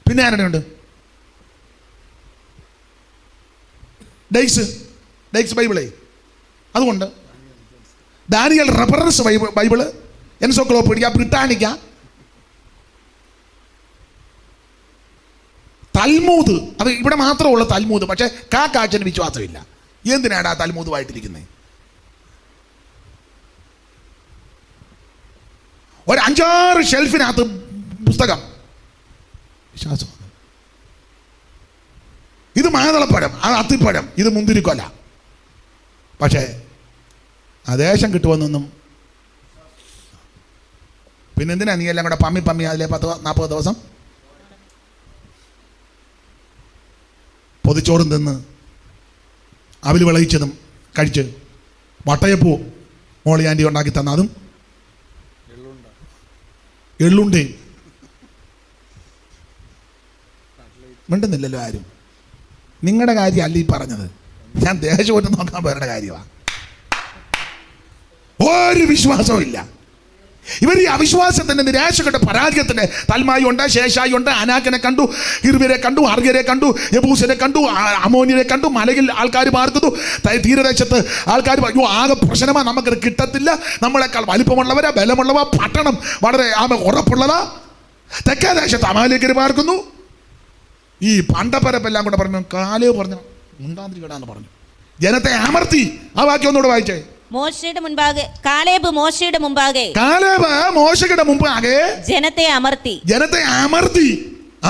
പിന്നെ ആരുടെയുണ്ട്? ഡെയ്ക്സ് ബൈബിളേ. അതുകൊണ്ട് Daniel reference Bible, encyclopedia, Britannica, Talmud. അത് ഇവിടെ മാത്രമുള്ള തൽമൂദ്. പക്ഷേ കാക്കാച്ചന് വിശ്വാസമില്ല. എന്തിനാണ് ആ തൽമൂദുമായിട്ടിരിക്കുന്നത്? ഒരു 5-6 ഷെൽഫിനകത്ത് പുസ്തകം. വിശ്വാസം. ഇത് മാതളപ്പഴം, അത് അത്തിപ്പഴം, ഇത് മുന്തിരിക്കൊല. പക്ഷേ ആ ദേശം കിട്ടുമെന്നൊന്നും. പിന്നെന്തിനാ നീ എല്ലാം കൂടെ പമ്മി അതിലെ 40 ദിവസം പൊതിച്ചോറും തിന്ന് അവിൽ വിളയിച്ചതും കഴിച്ച് വട്ടയപ്പൂ മോളി ആൻറ്റി ഉണ്ടാക്കി തന്നതും എള്ളുണ്ടേയും മിണ്ടുന്നില്ലല്ലോ ആരും. നിങ്ങളുടെ കാര്യം അല്ല ഈ പറഞ്ഞത്. ഞാൻ ദേശമൊറ്റം നോക്കാൻ പേരുടെ കാര്യമാണ്. ഒരു വിശ്വാസവും ഇല്ല. ഇവർ ഈ അവിശ്വാസത്തിന്റെ, നിരാശകളുടെ, പരാജയത്തിന്റെ തൽമായി ഉണ്ട്, ശേഷായി ഉണ്ട്. അനാക്കിനെ കണ്ടു, ഹിർവ്യരെ കണ്ടു, അർഗ്യരെ കണ്ടു, യബൂസിനെ കണ്ടു, അമോന്യരെ കണ്ടു. മലയിൽ ആൾക്കാർ പാർക്കുന്നു, തീരദേശത്ത് ആൾക്കാർ അയ്യോ ആകെ പ്രശ്നമാ, നമുക്കത് കിട്ടത്തില്ല, നമ്മളെക്കാൾ വലിപ്പമുള്ളവരാ, ബലമുള്ളവ, പട്ടണം വളരെ ഉറപ്പുള്ളതാ. തെക്കേ ദേശത്ത് അമാലേക്കർ പാർക്കുന്നു. ഈ പണ്ടപ്പരപ്പെല്ലാം കൂടെ പറഞ്ഞു, കാലേ പറഞ്ഞു ഉണ്ടാതിരിക്കടാന്ന് പറഞ്ഞു, ജനത്തെ അമർത്തി. ആ വാക്യം ഒന്നുകൂടെ വായിച്ചേ.
മോശയുടെ മുൻപാകെ കാലേബ് മോശയുടെ മുമ്പാകെ ജനത്തെ അമർത്തി.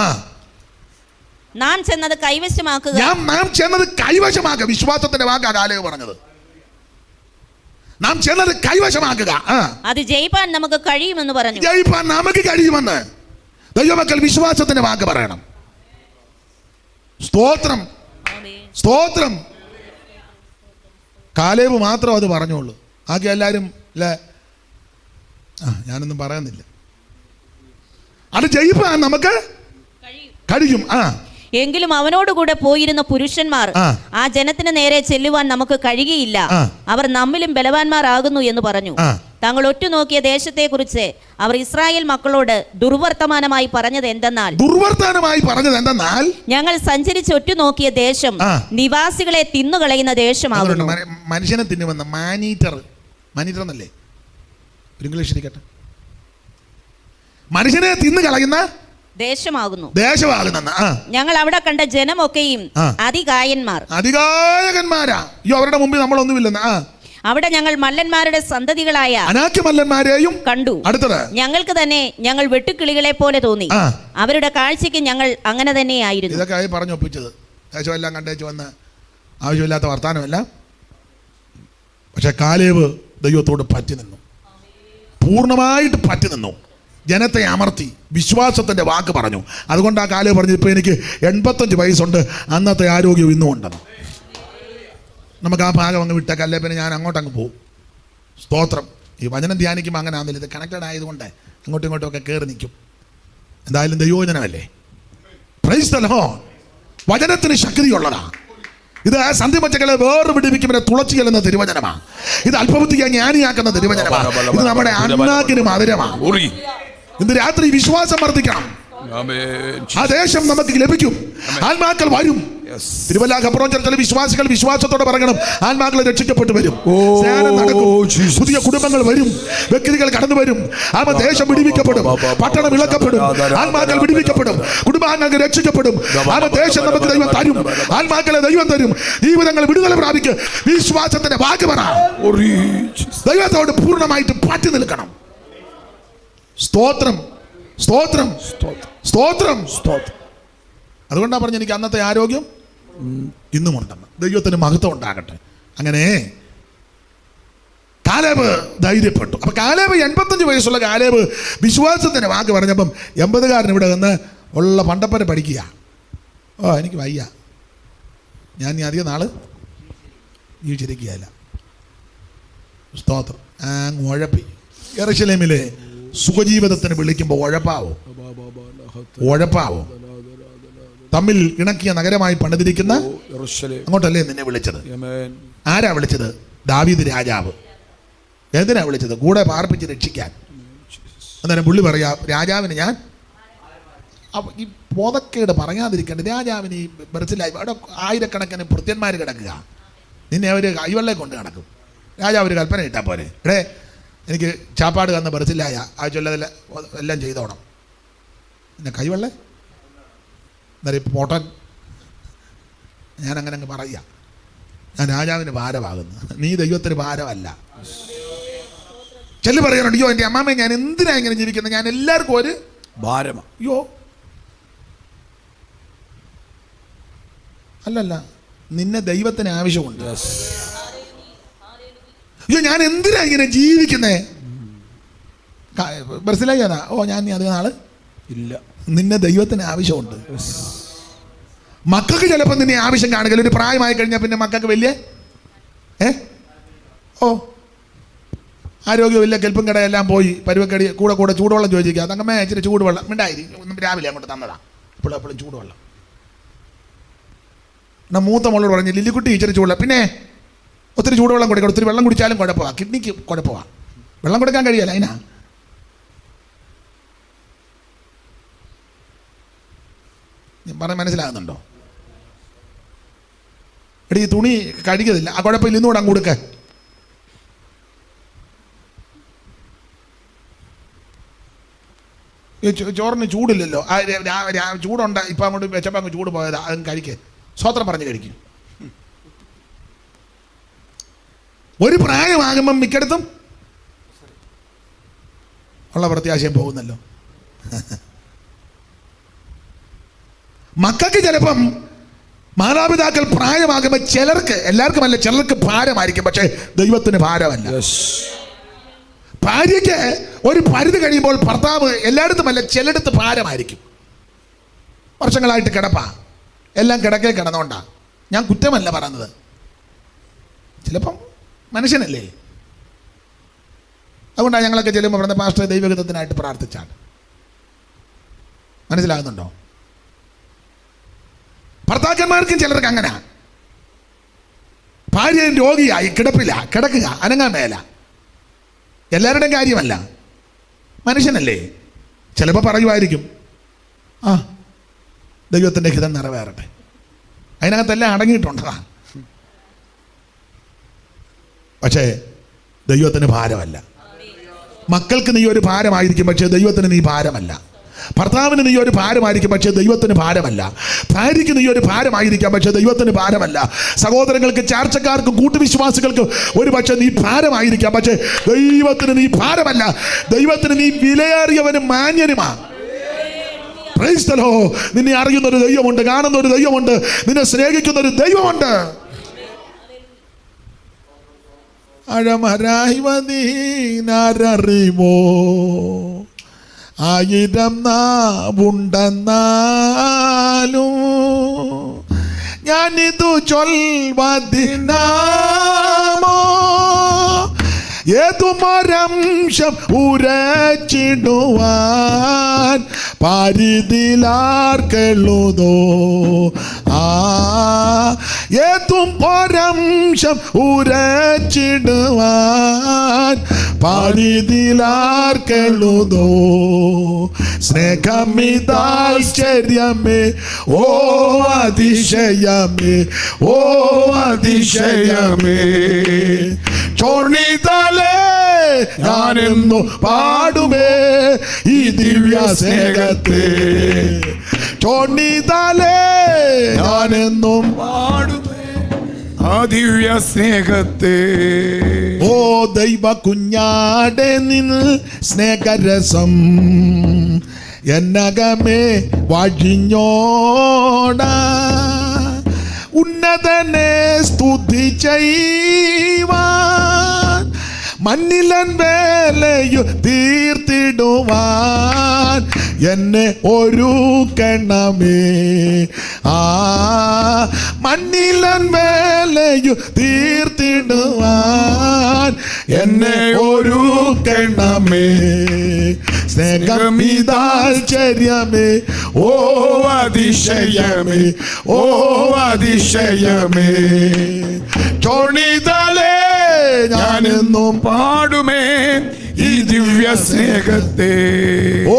ആ, നാം ചെന്നത് കൈവശമാക്കുക. വിശ്വാസത്തിന്റെ വാക്കാ കാലേബ് പറഞ്ഞത്. നാം ചെന്നത് കൈവശമാക്കുക, അത് ജയിപ്പാൻ നമുക്ക് കഴിയുമെന്ന് പറഞ്ഞു.
ജയിപ്പാൻ നമുക്ക് കഴിയുമെന്ന് ദൈവമക്കൾ വിശ്വാസത്തിന്റെ വാക്ക് പറയണം. സ്തോത്രം, സ്തോത്രം. കാലേബ് മാത്രം അത് പറഞ്ഞോളൂ, ആകെ എല്ലാവരും അല്ലേ. ഞാനൊന്നും പറയുന്നില്ല. അത് ജയിപ്പാൻ നമുക്ക് കഴിയും.
എങ്കിലും അവനോടുകൂടെ പോയിരുന്ന പുരുഷന്മാർ ആ ജനത്തിന് നേരെ ചെല്ലുവാൻ നമുക്ക് കഴിയുകയില്ല, അവർ നമ്മിലും ബലവാന്മാരാകുന്നു എന്ന് പറഞ്ഞു. തങ്ങൾ ഒറ്റുനോക്കിയ ദേശത്തെക്കുറിച്ച് അവർ ഇസ്രായേൽ മക്കളോട് ദുർവർത്തമാനമായി പറഞ്ഞത് എന്തെന്നാൽ ഞങ്ങൾ സഞ്ചരിച്ച് ഒറ്റുനോക്കിയ ദേശം നിവാസികളെ തിന്നുകളയുന്ന ദേശമാകുന്നു.
മനുഷ്യനെ തിന്നുമെന്ന് മാനീറ്റർ എന്നല്ലേ ഇംഗ്ലീഷിരിക്കട്ടെ. മനുഷ്യനെ തിന്നു കളയുന്ന
ദേശമാകുന്നു.
ഞങ്ങൾ
അവിടെ കണ്ട ജനമൊക്കെയും
അതികായകന്മാരാ. അവരുടെ മുമ്പിൽ നമ്മളൊന്നുമില്ലെന്ന്.
അവിടെ ഞങ്ങൾ മല്ലന്മാരുടെ സന്തതികളായ
മല്ലന്മാരെയും
കണ്ടു.
അടുത്തത്
ഞങ്ങൾക്ക് തന്നെ ഞങ്ങൾ വെട്ടുക്കിളികളെ പോലെ തോന്നി. അവരുടെ കാഴ്ചയ്ക്ക് ഞങ്ങൾ അങ്ങനെ തന്നെയായിരുന്നു.
ഇതൊക്കെ പറഞ്ഞു ഒപ്പിച്ചത്. ദേശമെല്ലാം കണ്ടേച്ച് വന്ന് ആവശ്യമില്ലാത്ത വർത്താനമല്ല. പക്ഷെ കാലേബ് ദൈവത്തോട് പറ്റി നിന്നു, പൂർണ്ണമായിട്ട് പറ്റി നിന്നു, ജനത്തെ അമർത്തി, വിശ്വാസത്തിന്റെ വാക്ക് പറഞ്ഞു. അതുകൊണ്ട് ആ കാലേബ് പറഞ്ഞു, ഇപ്പൊ എനിക്ക് 85 വയസ്സുണ്ട്, അന്നത്തെ ആരോഗ്യം ഇന്നും ഉണ്ടെന്ന്. നമുക്ക് ആ ഭാഗം അങ്ങ് വിട്ടേക്കല്ലേ, പിന്നെ ഞാൻ അങ്ങോട്ടങ്ങ് പോകും. സ്തോത്രം. ഈ വചനം ധ്യാനിക്കുമ്പോൾ അങ്ങനെ ആകുന്നില്ല. ഇത് കണക്റ്റഡ് ആയതുകൊണ്ട് അങ്ങോട്ടും ഇങ്ങോട്ടും ഒക്കെ കയറി നിൽക്കും. എന്തായാലും ദൈവവചനമല്ലേ. Price the Lord. വചനത്തിന് ശക്തിയുള്ളതാ. ഇത് സന്ധിമച്ചകളെ വേറെ പിടിപ്പിക്കുമ്പോൾ തുളച്ചു ചെല്ലുന്ന തിരുവചനമാണ്. ഇത് അല്പബുദ്ധിയെ ജ്ഞാനിയാക്കുന്ന തിരുവചനമാണ്. ഇത് നമ്മുടെ അണ്ണാക്കിന് മധുരമാണ്. ഇന്ന് രാത്രി വിശ്വാസം വർദ്ധിക്കണം. ആ ദേശം നമുക്ക് ലഭിക്കും. ആത്മാക്കൾ വരും. തിരുവല്ലാഹപ്പുറം ചില വിശ്വാസികൾ വിശ്വാസത്തോടെ പറയണം, ആത്മാക്കൾ രക്ഷിക്കപ്പെട്ടു വരും, സ്നാനം നടക്കും, പുതിയ കുടുംബങ്ങൾ വരും, വ്യക്തികൾ കടന്നു വരും. ആ ദേശം വിടിവിക്കപ്പെടും, പട്ടണം ഇളക്കപ്പെടും, ആത്മാക്കൾ വിടിവിക്കപ്പെടും, കുടുംബാംഗങ്ങൾ രക്ഷിക്കപ്പെടും. ആ ദേശം നമുക്ക് ദൈവം തരും, ആത്മാക്കളെ ദൈവം തരും, ജീവിതങ്ങൾ വിടുതല പ്രാപിക്കും. വിശ്വാസത്തിന്റെ വാക്ക് പറ. ദൈവത്തോട് പൂർണ്ണമായിട്ട് പറ്റി നിൽക്കണം. സ്തോത്രം, സ്തോത്രം, സ്തോത്രം, സ്തോത്രം. അതുകൊണ്ടാണ് പറഞ്ഞ എനിക്ക് അന്നത്തെ ആരോഗ്യം ഇന്നുമുണ്ടെന്ന്. ദൈവത്തിന് മഹത്വം ഉണ്ടാകട്ടെ. അങ്ങനെ കാലേബ് ധൈര്യപ്പെട്ടു. അപ്പൊ കാലേബ് 85 വയസ്സുള്ള കാലേബ് വിശ്വാസത്തിന് വാക്ക് പറഞ്ഞപ്പം 80കാരൻ ഇവിടെ നിന്ന് ഉള്ള പണ്ടപ്പര പഠിക്കുക. എനിക്ക് വയ്യ, ഞാൻ ഇനി അധികം നാള് ജീവിച്ചിരിക്കുകയല്ല. സ്തോത്രം. ഉഴപ്പി. യെരൂശലേമിലെ സുഖജീവിതത്തിന് വിളിക്കുമ്പോൾ ഉഴപ്പാവോ തമ്മിൽ ഇണക്കിയ നഗരമായി പണിതിരിക്കുന്ന അങ്ങോട്ടല്ലേ നിന്നെ വിളിച്ചത്? ആരാ വിളിച്ചത്? ദാവീദ് രാജാവ്. എന്തിനാ വിളിച്ചത്? കൂടെ പാർപ്പിച്ച് രക്ഷിക്കാൻ. അന്നേരം പുള്ളി പറയാ, രാജാവിന് ഞാൻ ഈ ബോധക്കേട് പറയാതിരിക്കേണ്ട. രാജാവിന് ഈ ബെർസിലായി അവിടെ ആയിരക്കണക്കിന് ഭൃത്യന്മാർ കിടക്കുക, നിന്നെ അവർ കൈവെള്ളെ കൊണ്ട് കിടക്കും. രാജാവ് ഒരു കൽപ്പന ഇട്ടാൽ പോരെ, എടേ എനിക്ക് ചാപ്പാട് തന്ന ബെർസിലായ ആവശ്യമുള്ളതെല്ലാം എല്ലാം ചെയ്തോണം, പിന്നെ കൈവെള്ളെ എന്നറിയ പോട്ടൻ. ഞാനങ്ങനെ അങ്ങ് പറയുക, ഞാൻ രാജാവിന് ഭാരമാകുന്നു, നീ ദൈവത്തിന് ഭാരമല്ല. ചെല്ലു പറയാനുണ്ട്, അയ്യോ എൻ്റെ അമ്മാമ്മ ഞാൻ എന്തിനാ ഇങ്ങനെ ജീവിക്കുന്നത്, ഞാൻ എല്ലാവർക്കും ഒരു ഭാരമാണ്. അയ്യോ അല്ലല്ല, നിന്നെ ദൈവത്തിന് ആവശ്യമുണ്ട്. അയ്യോ ഞാൻ എന്തിനാ ഇങ്ങനെ ജീവിക്കുന്നേ, മനസ്സിലായിന്നാ? ഞാൻ നീ അധികം നാള് ഇല്ല. നിന്നെ ദൈവത്തിന് ആവശ്യമുണ്ട്. മക്കൾക്ക് ചിലപ്പോൾ നിന്നെ ആവശ്യം കാണുക. ഒരു പ്രായമായി കഴിഞ്ഞാൽ പിന്നെ മക്കൾക്ക് വലിയ ആരോഗ്യമില്ല, കെൽപ്പും കടയെല്ലാം പോയി, പരുവക്കടി കൂടെ കൂടെ ചൂടുവെള്ളം ചോദിക്കുക. അതങ്ങനെ ഇച്ചിരി ചൂടുവെള്ളം മിണ്ടായിരിക്കും, രാവിലെ അങ്ങോട്ട് തന്നതാ, എപ്പോഴും ചൂടുവെള്ളം. എന്നാൽ മൂത്ത മോളോട് പറഞ്ഞു, ലില്ലിക്കുട്ടി ഇച്ചിരി ചൂടുവെള്ളം, പിന്നെ ഒത്തിരി ചൂടുവെള്ളം കൊടുക്കണം, ഒത്തിരി വെള്ളം കുടിച്ചാലും കുഴപ്പമാണ്, കിഡ്നിക്ക് കുഴപ്പമാണ്, വെള്ളം കൊടുക്കാൻ കഴിയല്ല. അതിനാ പറഞ്ഞ മനസ്സിലാകുന്നുണ്ടോ? എടി ഈ തുണി കഴുകിയതില്ല, ആ കുഴപ്പമില്ല, ഇന്നുകൂടെ അങ്ങ് കൊടുക്ക. ചോറിന് ചൂടില്ലല്ലോ, ചൂടുണ്ട്, ഇപ്പം അങ്ങോട്ട് വെച്ചപ്പോൾ അങ്ങ് ചൂട് പോയതാ, അതും കഴിക്കുക, സ്വത്രം പറഞ്ഞ് കഴിക്കും. ഒരു പ്രായമാകുമ്പം മിക്കടത്തും ഉള്ള പ്രത്യാശയം പോകുന്നല്ലോ. മക്കൾക്ക് ചിലപ്പം മാതാപിതാക്കൾ പ്രായമാകുമ്പോൾ ചിലർക്ക്, എല്ലാവർക്കും അല്ല, ചിലർക്ക് ഭാരമായിരിക്കും, പക്ഷേ ദൈവത്തിന് ഭാരമല്ല. ഭാര്യയ്ക്ക് ഒരു പരിധി കഴിയുമ്പോൾ ഭർത്താവ് എല്ലായിടത്തുമല്ല, ചിലയിടത്ത് ഭാരമായിരിക്കും. വർഷങ്ങളായിട്ട് കിടപ്പാ, എല്ലാം കിടക്കേ കിടന്നുകൊണ്ടാ. ഞാൻ കുറ്റമല്ല പറയുന്നത്, ചിലപ്പം മനുഷ്യനല്ലേ. അതുകൊണ്ടാണ് ഞങ്ങളൊക്കെ ചെല്ലുമ്പോൾ പറഞ്ഞ പാസ്റ്റർ ദൈവഹിതത്തിനായിട്ട് പ്രാർത്ഥിച്ചാണ്. മനസ്സിലാകുന്നുണ്ടോ? ഭർത്താക്കന്മാർക്കും ചിലർക്ക് അങ്ങനെ, ഭാര്യ രോഗിയായി കിടപ്പില്ല, കിടക്കുക, അനങ്ങാൻ മേല. എല്ലാവരുടെയും കാര്യമല്ല, മനുഷ്യനല്ലേ. ചിലപ്പോൾ പറയുമായിരിക്കും, ആ ദൈവത്തിൻ്റെ ഹിതം നിറവേറട്ടെ, അതിനകത്തെല്ലാം അടങ്ങിയിട്ടുണ്ടതാണ്. പക്ഷേ ദൈവത്തിന് ഭാരമല്ല. മക്കൾക്ക് നീ ഒരു ഭാരമായിരിക്കും, പക്ഷേ ദൈവത്തിന് നീ ഭാരമല്ല. ഭർത്താവിന് നീ ഒരു ഭാരമായിരിക്കും, പക്ഷേ ദൈവത്തിന് ഭാരമല്ല. ഭാര്യയ്ക്ക് നീ ഒരു ഭാരമായിരിക്കാം, പക്ഷേ ദൈവത്തിന് ഭാരമല്ല. സഹോദരങ്ങൾക്ക്, ചാർച്ചക്കാർക്കും കൂട്ടുവിശ്വാസികൾക്കും ഒരു പക്ഷേ നീ ഭാരമായിരിക്കാം, പക്ഷേ ദൈവത്തിന് നീ ഭാരമല്ല. ദൈവത്തിന് നീ വിലയേറിയവനും മാന്യനുമാ. Praise the Lord. നിന്നെ അറിയുന്ന ഒരു ദൈവമുണ്ട്, കാണുന്ന ഒരു ദൈവമുണ്ട്, നിന്നെ സ്നേഹിക്കുന്ന ഒരു ദൈവമുണ്ട്. അഴമരായിവതീനറിവോ ആയിരം നാവുണ്ടെന്നാലും ഞാനിതു ചൊൽവതിനാമോ ഏതുമൊരംശം ഉരച്ചിടുവാൻ പാരിതിലാർക്കെള്ളുതോ. ഏതും ഒരംശം ഉരച്ചിടുവാൻ പാരിതിലാർക്കെള്ളുതോ. സ്നേഹമിതാശ്ചര്യമേ, ഓ അതിശയമേ, ഓ അതിശയമേ. ചോർണിതലേ ഞാനെന്നു പാടുമേ ഈ ദിവ്യ സ്നേഹത്തെ. ചോർണിതലേ ഞാനെന്നും പാടുമേ
ആ ദിവ്യ സ്നേഹത്തെ.
ഓ ദൈവ കുഞ്ഞാടെ നിൻ സ്നേഹരസം എന്നകമേ വഴിഞ്ഞോടാ. ഉന്നതനെ സ്തുതി ചെയ്യുവാൻ മണ്ണിലൻ വേലയു തീർത്തിടുവാൻ എന്നെ ഒരുക്കണമേ. മണ്ണിലൻ വേലയു തീർത്തിടുവാൻ എന്നെ ഒരുക്കണമേ. സ്നേഹമിതാശ്ചര്യമേ, ഓ അതിശയമേ, ഓ അതിശയമേ. ചോണിതലേ ഞാനെന്നും
പാടുമേ ഈ ദിവ്യ സ്നേഹത്തെ.
ഓ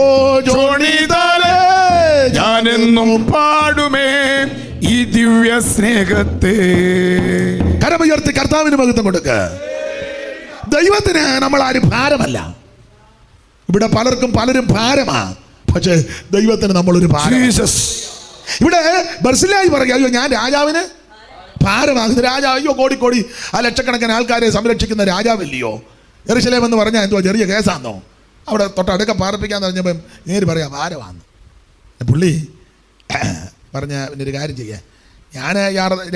ചോണിതലേ
ഞാനെന്നും പാടുമേ ഈ ദിവ്യ സ്നേഹത്തെ.
കരമുയർത്തി കർത്താവിന് മഹത്വം കൊടുക്ക. ദൈവത്തിന് നമ്മൾ ആരും ഭാരമല്ല. ഇവിടെ പലരും ഭാരമാ, പക്ഷേ ദൈവത്തിന് നമ്മളൊരു ഭാരം. ഇവിടെ ബർസിലായി പറയുക, അയ്യോ ഞാൻ രാജാവിന് ഭാരമാകുന്ന രാജാവ്, അയ്യോ കോടിക്കോടി ആ ലക്ഷക്കണക്കിന് ആൾക്കാരെ സംരക്ഷിക്കുന്ന രാജാവില്ലയോ. യെരൂശലേം എന്ന് പറഞ്ഞാൽ എന്തോ ചെറിയ കേസാന്നോ? അവിടെ തൊട്ടടുക്ക പാർപ്പിക്കാന്ന് പറഞ്ഞപ്പം നേര് പറയാം ഭാരമാണെന്ന്. പുള്ളി പറഞ്ഞ പിന്നെ ഒരു കാര്യം ചെയ്യാം, ഞാൻ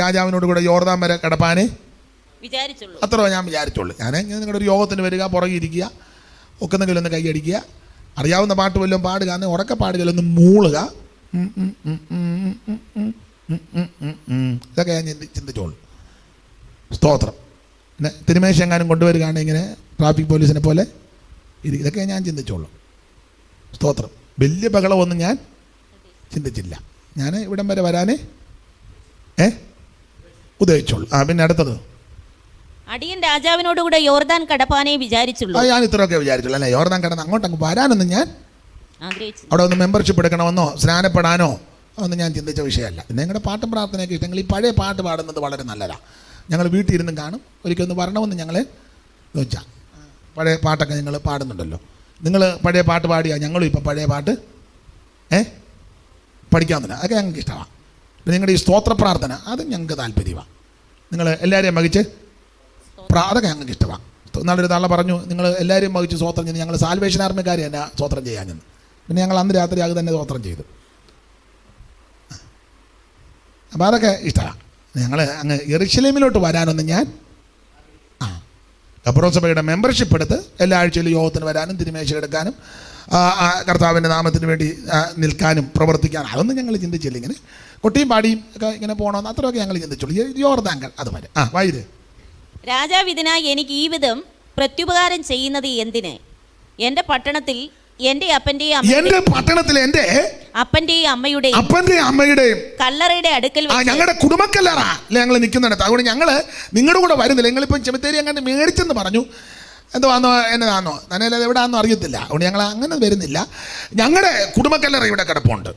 രാജാവിനോട് കൂടെ യോർദാൻ വരെ കടപ്പാനേ
വിചാരിച്ചുള്ളൂ,
അത്ര ഞാൻ വിചാരിച്ചുള്ളൂ. ഞാൻ നിങ്ങളുടെ ഒരു യോഗത്തിന് വരിക, പുറകെ ഇരിക്കുക, ഒക്കെന്നെങ്കിലും ഒന്ന് കൈയടിക്കുക, അറിയാവുന്ന പാട്ട് വല്ലതും പാടുക, അന്ന് ഉറക്ക പാടുകയൊന്ന് മൂളുക, ഇതൊക്കെ ഞാൻ ചിന്തിച്ചോളൂ. സ്തോത്രം. പിന്നെ തിരുമേശം എങ്ങാനും കൊണ്ടുവരികയാണെങ്കിൽ ഇങ്ങനെ ട്രാഫിക് പോലീസിനെ പോലെ ഇതൊക്കെ ഞാൻ ചിന്തിച്ചോളൂ. സ്തോത്രം. വലിയ ബഹളമൊന്നും ഞാൻ ചിന്തിച്ചില്ല. ഞാൻ ഇവിടം വരെ വരാനേ ഉദ്ദേശിച്ചോളൂ. പിന്നെ അടുത്തത്,
അടിയൻ രാജാവിനോടുകൂടെ യോർദാൻ കടപ്പാനേ വിചാരിച്ചുള്ളൂ.
ഞാൻ ഇത്രയൊക്കെ വിചാരിച്ചുള്ളൂ. അല്ലേ, യോർദാൻ കടന്ന് അങ്ങോട്ട് അങ്ങ് വരാനൊന്നും ഞാൻ
ആഗ്രഹിച്ചു.
അവിടെ ഒന്ന് മെമ്പർഷിപ്പ് എടുക്കണമെന്നോ സ്നാനപ്പെടാനോ അതൊന്നും ഞാൻ ചിന്തിച്ച വിഷയമല്ല. നിങ്ങളുടെ പാട്ടും പ്രാർത്ഥനയൊക്കെ ഇഷ്ടമെങ്കിൽ ഈ പഴയ പാട്ട് പാടുന്നത് വളരെ നല്ലതാണ്. ഞങ്ങൾ വീട്ടിൽ ഇരുന്നും കാണും. ഒരിക്കലൊന്ന് വരണമെന്ന് ഞങ്ങൾ ചോദിച്ചാൽ പഴയ പാട്ടൊക്കെ നിങ്ങൾ പാടുന്നുണ്ടല്ലോ. നിങ്ങൾ പഴയ പാട്ട് പാടിയാൽ ഞങ്ങളും ഇപ്പം പഴയ പാട്ട് പഠിക്കാമെന്നില്ല. അതൊക്കെ ഞങ്ങൾക്ക് ഇഷ്ടമാണ്. പിന്നെ നിങ്ങളുടെ ഈ സ്തോത്ര പ്രാർത്ഥന അത് ഞങ്ങൾക്ക് താല്പര്യമാണ്. നിങ്ങൾ എല്ലാവരെയും വഹിച്ച് അതൊക്കെ ഞങ്ങൾക്ക് ഇഷ്ടമാണ്. നാളൊരു തള്ള പറഞ്ഞു, നിങ്ങൾ എല്ലാവരെയും വഹിച്ച് സ്വോത്രം ചെയ്ത് ഞങ്ങൾ സാൽവേഷൻ ആർമിക്കാർ തന്നെ സ്വോത്രം ചെയ്യാഞ്ഞെന്ന്. പിന്നെ ഞങ്ങൾ അന്ന് രാത്രി അത് തന്നെ സ്വോത്രം ചെയ്തു. അപ്പോൾ അതൊക്കെ ഇഷ്ടമാണ്. ഞങ്ങൾ അങ്ങ് യെരുശലേമിലോട്ട് വരാനൊന്നും ഞാൻ ഗബ്ബറോൻ സഭയുടെ മെമ്പർഷിപ്പ് എടുത്ത് എല്ലാ ആഴ്ചയിലും യോഗത്തിന് വരാനും തിരുമേശ എടുക്കാനും കർത്താവിൻ്റെ നാമത്തിന് വേണ്ടി നിൽക്കാനും പ്രവർത്തിക്കാനും അതൊന്നും ഞങ്ങൾ ചിന്തിച്ചില്ല. ഇങ്ങനെ കൊട്ടിയും പാടിയും ഒക്കെ ഇങ്ങനെ പോകണമെന്ന് അത്രയൊക്കെ ഞങ്ങൾ ചിന്തിച്ചുള്ളൂ. യോർദാങ്കൽ അത് വരെ വായിര്.
രാജാവിതിനായി എനിക്ക് ഈ വിധം പ്രത്യുപകാരം ചെയ്യുന്നത് എന്തിന്? എൻ്റെ പട്ടണത്തിൽ എൻ്റെ അപ്പൻ്റെയും
അമ്മയുടെയും
കല്ലറയുടെ അടുക്കൽ
ഞങ്ങളുടെ കുടുംബക്കല്ലറ ഞങ്ങൾ നിൽക്കുന്നുണ്ട്. അതുകൊണ്ട് ഞങ്ങൾ നിങ്ങളുടെ കൂടെ വരുന്നില്ല. നിങ്ങളിപ്പം ചെമിത്തേരി അങ്ങനെ മേടിച്ചെന്ന് പറഞ്ഞു. എന്തുവാന്നോ എന്നതാണോ നനയിൽ എവിടെയാണെന്നോ അറിയത്തില്ല. അതുകൊണ്ട് ഞങ്ങൾ അങ്ങനെ വരുന്നില്ല. ഞങ്ങളുടെ കുടുംബക്കല്ലറ ഇവിടെ കിടപ്പുണ്ട്.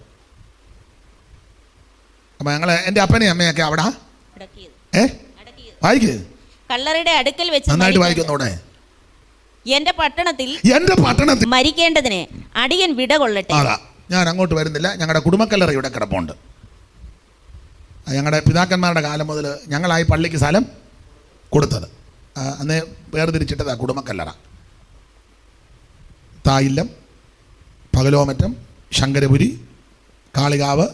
അപ്പം ഞങ്ങൾ എൻ്റെ അപ്പനെയും അമ്മയൊക്കെ അവിടെ വായിക്ക്.
കല്ലറയുടെ അടുക്കൽ വെച്ച്
നന്നായിട്ട് വായിക്കുന്നൂടെ.
എന്റെ പട്ടണത്തിൽ
മരിക്കേണ്ടതിന്
അടിയൻ വിട കൊള്ളട്ടെ.
ഞാൻ അങ്ങോട്ട് വരുന്നില്ല. ഞങ്ങളുടെ കുടുംബക്കല്ലറ ഇവിടെ കിടപ്പുണ്ട്. ഞങ്ങളുടെ പിതാക്കന്മാരുടെ കാലം മുതൽ ഞങ്ങളായി പള്ളിക്ക് സ്ഥലം കൊടുത്തത്. അന്ന് വേർതിരിച്ചിട്ടതാ കുടുംബക്കല്ലറ. തായില്ലം, പകലോമറ്റം, ശങ്കരപുരി, കാളികാവ്,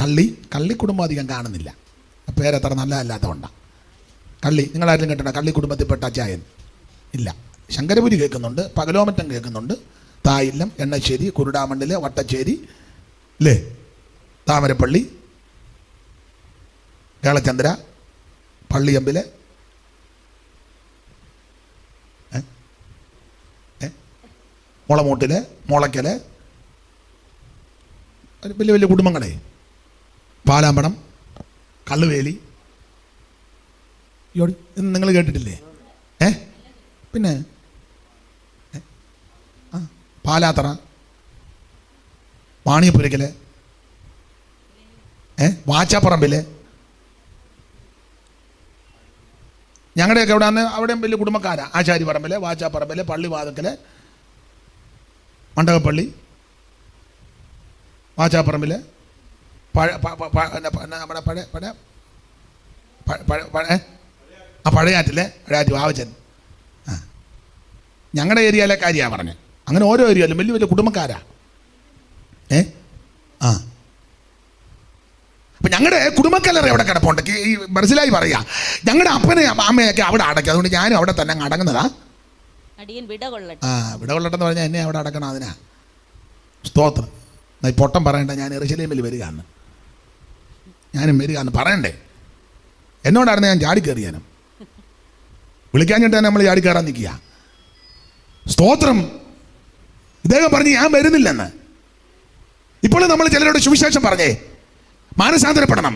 കള്ളി കുടുംബം അധികം കാണുന്നില്ല. പേരത്ര നല്ലതല്ലാത്തതുകൊണ്ടാണ്. കള്ളി നിങ്ങളാരും കേട്ടോ? കള്ളി കുടുംബത്തിൽപ്പെട്ട അച്ചായൻ ഇല്ല. ശങ്കരപുരി കേൾക്കുന്നുണ്ട്, പകലോമറ്റം കേൾക്കുന്നുണ്ട്, തായില്ലം, എണ്ണശ്ശേരി, കുരുടാമണ്ണില്, വട്ടശ്ശേരി അല്ലേ, താമരപ്പള്ളി, കേളച്ചന്ദ്ര, പള്ളിയമ്പില്, മുളമൂട്ടില്, മുളയ്ക്കല്, വലിയ വലിയ കുടുംബങ്ങളെ, പാലാമ്പണം, കള്ളുവേലി. നിങ്ങൾ കേട്ടിട്ടില്ലേ? പിന്നെ പാലാത്തറ, വാണിയപ്പുരയ്ക്കല്, വാച്ചാപ്പറമ്പില്. ഞങ്ങളുടെയൊക്കെ എവിടെയാണ്? അവിടെയും വലിയ കുടുംബക്കാരാ. ആശാരി പറമ്പില്, വാച്ചാപ്പറമ്പില്, പള്ളിവാതുക്കല്, മണ്ഡകപ്പള്ളി, വാച്ചാപ്പറമ്പില്, നമ്മുടെ പഴയാറ്റിലെ പഴയാറ്റ് വാവച്ചൻ. ഞങ്ങളുടെ ഏരിയയിലെ കാര്യമാണ് പറഞ്ഞത്. അങ്ങനെ ഓരോ ഏരിയയിലും വലിയ വലിയ കുടുംബക്കാരാ. അപ്പം ഞങ്ങളുടെ കുടുംബക്കല്ലറ എവിടെ കിടപ്പുണ്ട്. ഈ മനസ്സിലായി പറയാ. ഞങ്ങളുടെ അപ്പനെയും അമ്മയൊക്കെ അവിടെ അടയ്ക്കും. അതുകൊണ്ട് ഞാനും അവിടെ തന്നെ അങ്ങ് അടങ്ങുന്നതാ. വിട കൊള്ളട്ടെന്ന് പറഞ്ഞാൽ എന്നെ അവിടെ അടക്കണം. അതിനാ സ്തോത്രം. ഈ പൊട്ടം പറയണ്ട, ഞാൻ യെരുശലേമിൽ വരികയെന്ന്. ഞാനും വരികയെന്ന് പറയണ്ടേ. എന്നോടായിരുന്നു ഞാൻ ചാടിക്കയറിയാനും. വിളിക്കാഞ്ഞിട്ട് തന്നെ നമ്മൾ ചാടിക്കയറാൻ നിൽക്കുക. സ്തോത്രം. ഇദ്ദേഹം പറഞ്ഞ് ഞാൻ വരുന്നില്ലെന്ന്. ഇപ്പോൾ നമ്മൾ ചിലരോട് സുവിശേഷം പറഞ്ഞേ, മാനസാന്തരപ്പെടണം,